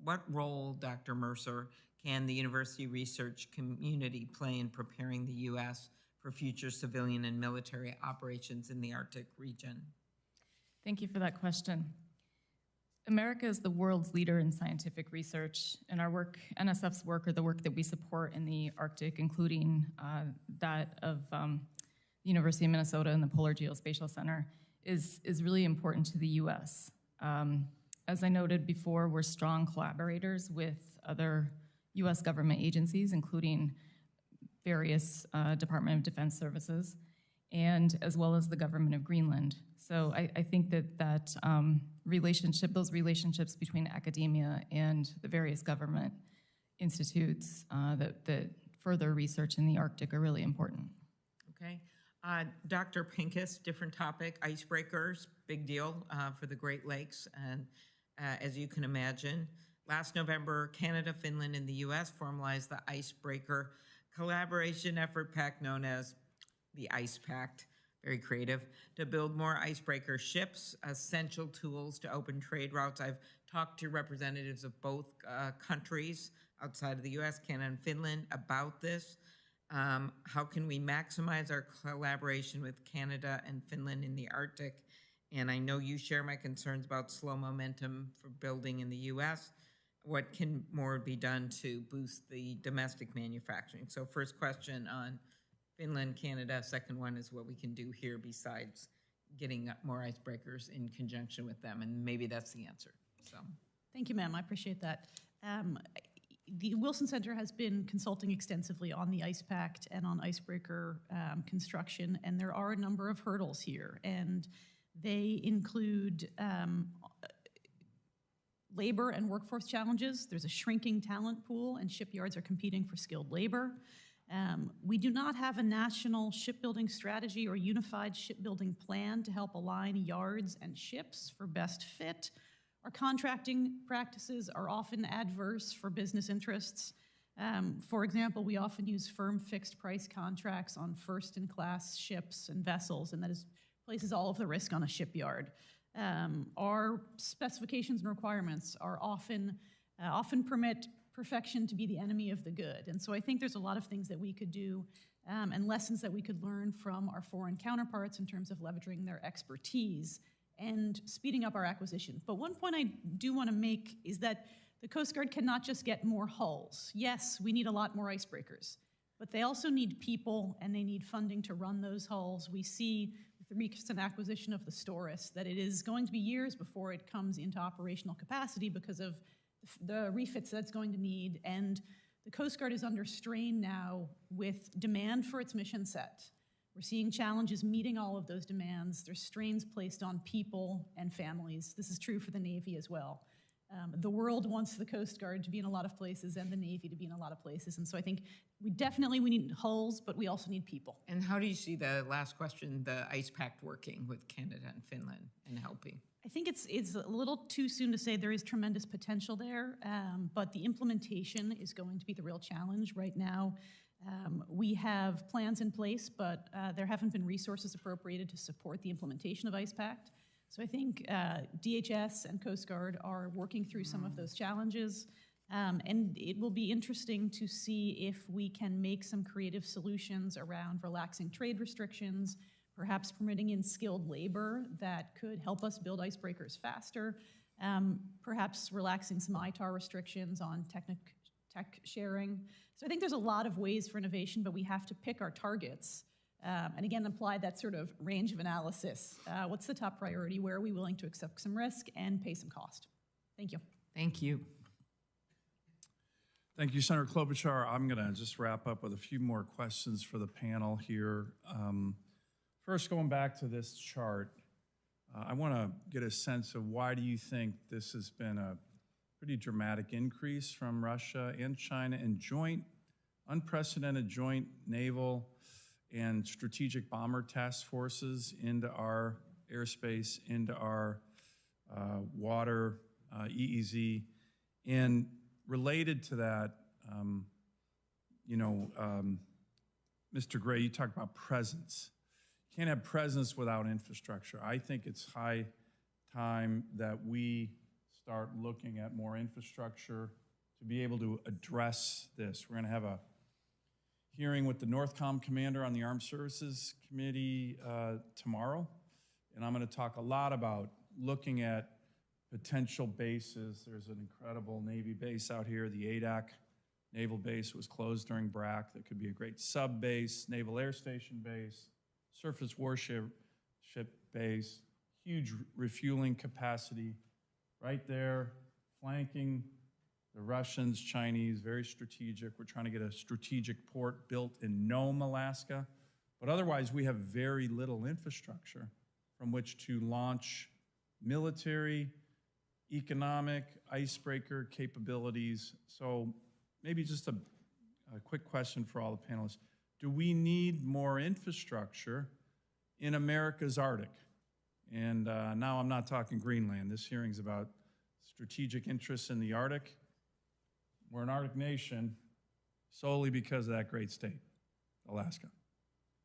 What role, Dr. Mercer, can the university research community play in preparing the U.S. for future civilian and military operations in the Arctic region? Thank you for that question. America is the world's leader in scientific research, and our work, NSF's work, or the work that we support in the Arctic, including that of the University of Minnesota and the Polar Geospatial Center, is really important to the U.S. As I noted before, we're strong collaborators with other U.S. government agencies, including various Department of Defense services, and as well as the government of Greenland. So I think that those relationships between academia and the various government institutes that further research in the Arctic are really important. Okay. Dr. Pincus, different topic, icebreakers, big deal for the Great Lakes, and as you can imagine, last November, Canada, Finland, and the U.S. formalized the Icebreaker Collaboration Effort Pact, known as the Ice Pact, very creative, to build more icebreaker ships, essential tools to open trade routes. I've talked to representatives of both countries outside of the U.S., Canada, and Finland about this. How can we maximize our collaboration with Canada and Finland in the Arctic? And I know you share my concerns about slow momentum for building in the U.S. What can more be done to boost the domestic manufacturing? So first question on Finland, Canada. Second one is what we can do here besides getting more icebreakers in conjunction with them. And maybe that's the answer. So, thank you, ma'am. I appreciate that. The Wilson Center has been consulting extensively on the Ice Pact and on icebreaker construction, and there are a number of hurdles here. And they include labor and workforce challenges. There's a shrinking talent pool, and shipyards are competing for skilled labor. We do not have a national shipbuilding strategy or unified shipbuilding plan to help align yards and ships for best fit. Our contracting practices are often adverse for business interests. For example, we often use firm fixed price contracts on first-in-class ships and vessels, and that places all of the risk on a shipyard. Our specifications and requirements are often permit perfection to be the enemy of the good. And so I think there's a lot of things that we could do and lessons that we could learn from our foreign counterparts in terms of leveraging their expertise and speeding up our acquisition. But one point I do want to make is that the Coast Guard cannot just get more hulls. Yes, we need a lot more icebreakers, but they also need people and they need funding to run those hulls. We see with the recent acquisition of the Storis that it is going to be years before it comes into operational capacity because of the refits that it's going to need and the The Coast Guard is under strain now with demand for its mission set. We're seeing challenges meeting all of those demands. There's strains placed on people and families. This is true for the Navy as well. The world wants the Coast Guard to be in a lot of places and the Navy to be in a lot of places. And so I think we need hulls, but we also need people. And how do you see the last question, the ice pact working with Canada and Finland and helping? I think it's a little too soon to say. There is tremendous potential there, but the implementation is going to be the real challenge right now. We have plans in place, but there haven't been resources appropriated to support the implementation of ice pact. So I think DHS and Coast Guard are working through some of those challenges, and it will be interesting to see if we can make some creative solutions around relaxing trade restrictions, perhaps permitting in skilled labor that could help us build icebreakers faster, perhaps relaxing some ITAR restrictions on tech sharing. So I think there's a lot of ways for innovation, but we have to pick our targets. And again, apply that sort of range of analysis. What's the top priority? Where are we willing to accept some risk and pay some cost? Thank you. Thank you. Thank you, Senator Klobuchar. I'm going to just wrap up with a few more questions for the panel here. First, going back to this chart, I want to get a sense of why do you think this has been a pretty dramatic increase from Russia and China in unprecedented joint naval and strategic bomber task forces into our airspace, into our water, EEZ. And related to that, Mr. Gray, you talked about presence. You can't have presence without infrastructure. I think it's high time that we start looking at more infrastructure to be able to address this. We're going to have a hearing with the NORTHCOM commander on the Armed Services Committee tomorrow, and I'm going to talk a lot about looking at potential bases. There's an incredible Navy base out here, the ADAC Naval Base was closed during BRAC. That could be a great sub base, Naval Air Station base, surface warship base, huge refueling capacity right there, flanking the Russians, Chinese, very strategic. We're trying to get a strategic port built in Nome, Alaska. But otherwise, we have very little infrastructure from which to launch military, economic, icebreaker capabilities. So maybe just a quick question for all the panelists. Do we need more infrastructure in America's Arctic? And now I'm not talking Greenland. This hearing's about strategic interests in the Arctic. We're an Arctic nation solely because of that great state, Alaska.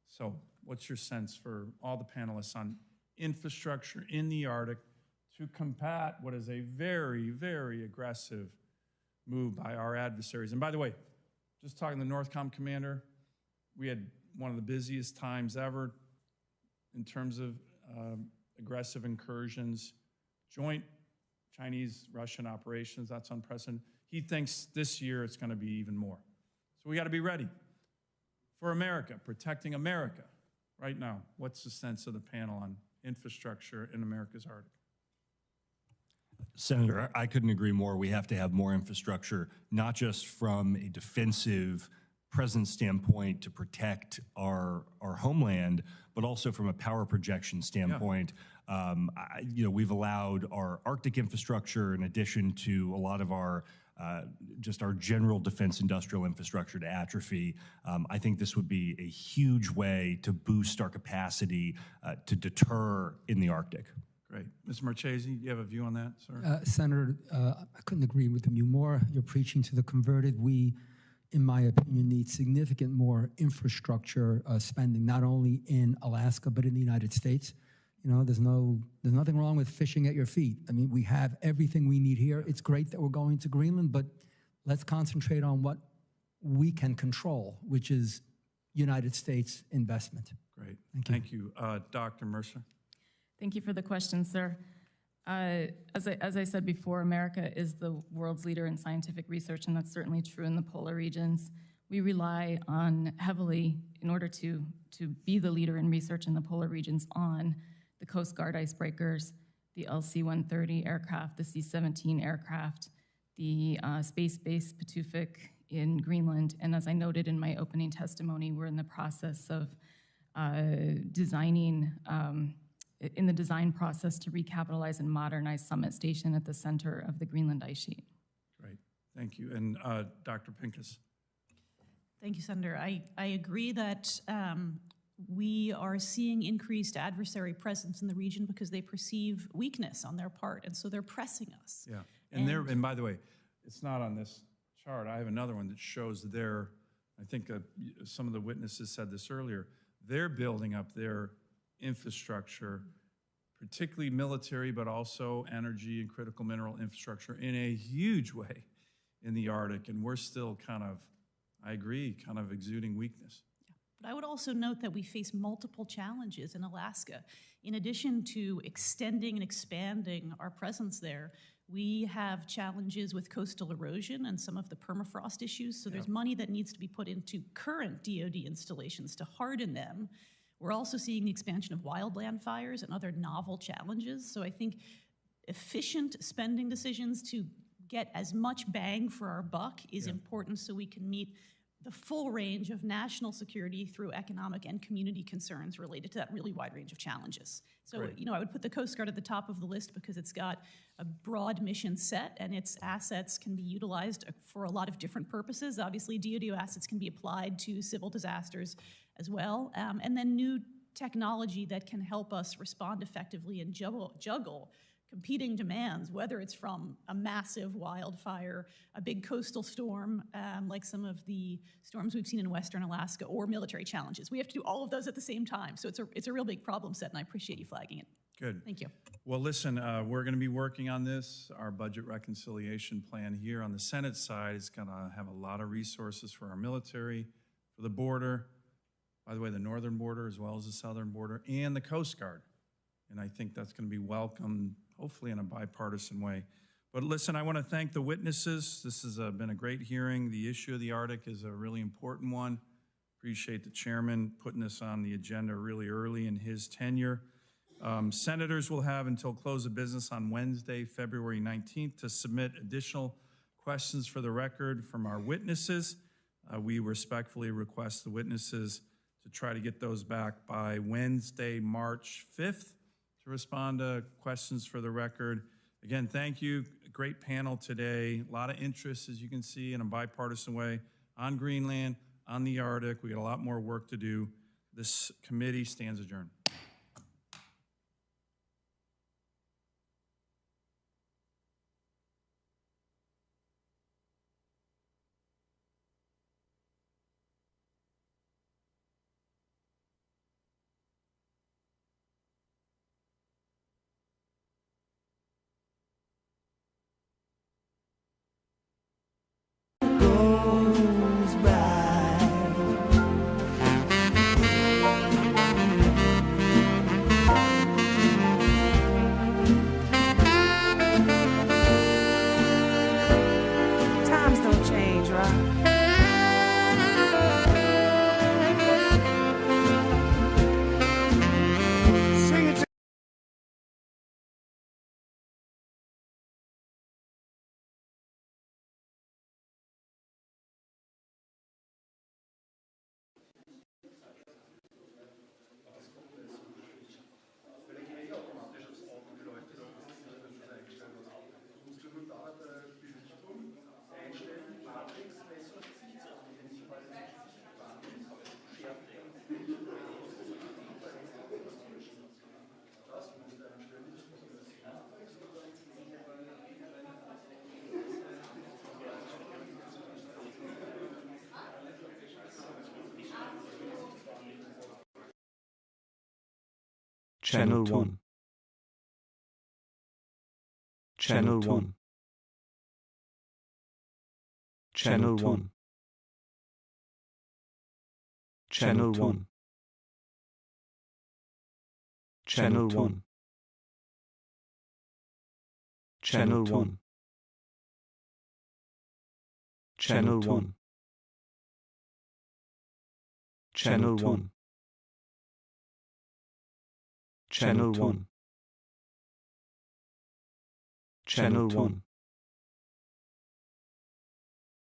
So what's your sense for all the panelists on infrastructure in the Arctic to combat what is a very, very aggressive move by our adversaries? And by the way, just talking to the NORTHCOM commander, we had one of the busiest times ever in terms of aggressive incursions, joint Chinese-Russian operations. That's unprecedented. He thinks this year it's going to be even more. So we got to be ready for America, protecting America. Right now, what's the sense of the panel on infrastructure in America's Arctic? Senator, I couldn't agree more. We have to have more infrastructure, not just from a defensive presence standpoint to protect our homeland, but also from a power projection standpoint. Yeah. We've allowed our Arctic infrastructure, in addition to a lot of our just our general defense industrial infrastructure, to atrophy. I think this would be a huge way to boost our capacity to deter in the Arctic. Great. Mr. Marchese, do you have a view on that, sir? Senator, I couldn't agree with you more. You're preaching to the converted. We, in my opinion, need significant more infrastructure spending, not only in Alaska, but in the United States. You know, there's nothing wrong with fishing at your feet. I mean, we have everything we need here. It's great that we're going to Greenland, but let's concentrate on what we can control, which is United States investment. Great. Thank you. Dr. Mercer. Thank you for the question, sir. As I said before, America is the world's leader in scientific research, and that's certainly true in the polar regions. We rely on heavily, in order to be the leader in research in the polar regions, on the Coast Guard icebreakers, the LC-130 aircraft, the C-17 aircraft, the space-based Patufic in Greenland. And as I noted in my opening testimony, we're in the process of designing, in the design process to recapitalize and modernize Summit Station at the center of the Greenland ice sheet. Great, thank you. And Dr. Pincus. Thank you, Senator. I agree that we are seeing increased adversary presence in the region because they perceive weakness on their part, and so they're pressing us. Yeah, and by the way, it's not on this chart. I have another one that shows their, I think some of the witnesses said this earlier, they're building up their infrastructure, particularly military, but also energy and critical mineral infrastructure in a huge way in the Arctic, and we're still kind of, I agree, kind of exuding weakness. But I would also note that we face multiple challenges in Alaska. In addition to extending and expanding our presence there, we have challenges with coastal erosion and some of the permafrost issues. So there's money that needs to be put into current DoD installations to harden them. We're also seeing the expansion of wildland fires and other novel challenges. So I think efficient spending decisions to get as much bang for our buck is important so we can meet the full range of national security through economic and community concerns related to that really wide range of challenges. So, I would put the Coast Guard at the top of the list because it's got a broad mission set and its assets can be utilized for a lot of different purposes. Obviously, DoD assets can be applied to civil disasters as well. And then new technology that can help us respond effectively and juggle competing demands, whether it's from a massive wildfire, a big coastal storm, like some of the storms we've seen in Western Alaska, or military challenges. We have to do all of those at the same time. So it's a real big problem set, and I appreciate you flagging it. Good. Thank you. Well, listen, we're going to be working on this. Our budget reconciliation plan here on the Senate side is going to have a lot of resources for our military, for the border, by the way, the northern border as well as the southern border, and the Coast Guard. And I think that's going to be welcomed, hopefully in a bipartisan way. But listen, I want to thank the witnesses. This has been a great hearing. The issue of the Arctic is a really important one. Appreciate the chairman putting this on the agenda really early in his tenure. Senators will have until close of business on Wednesday, February 19th, to submit additional questions for the record from our witnesses. We respectfully request the witnesses to try to get those back by Wednesday, March 5th. To respond to questions for the record. Again, thank you. Great panel today. A lot of interest, as you can see, in a bipartisan way on Greenland, on the Arctic. We got a lot more work to do. This committee stands adjourned. Times don't change, right? Sing it to Channel 1. Channel 1. Channel 1. Channel 1. Channel 1. Channel 1. Channel 1. Channel 1. Channel 1. Channel 1.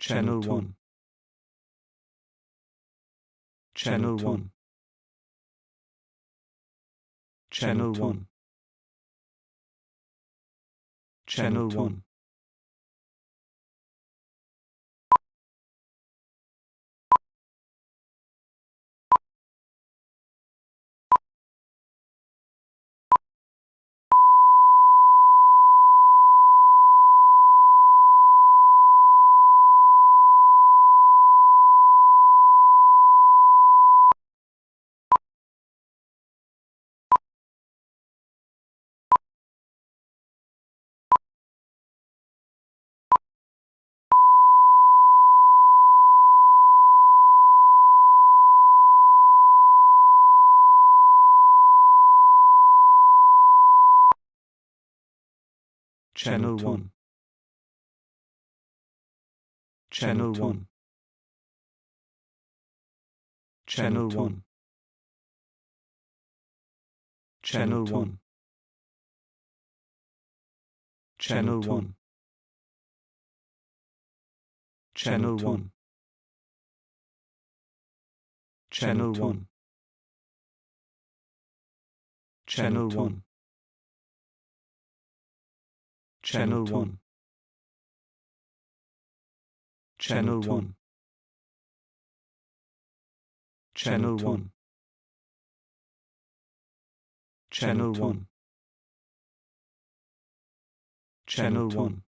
Channel 1. Channel 1. Channel 1. Channel 1. Channel 1. Channel 1. Channel 1. Channel 1. Channel 1. Channel 1. Channel 1. Channel 1. Channel 1. Channel 1. Channel 1. Channel 1. Channel 1.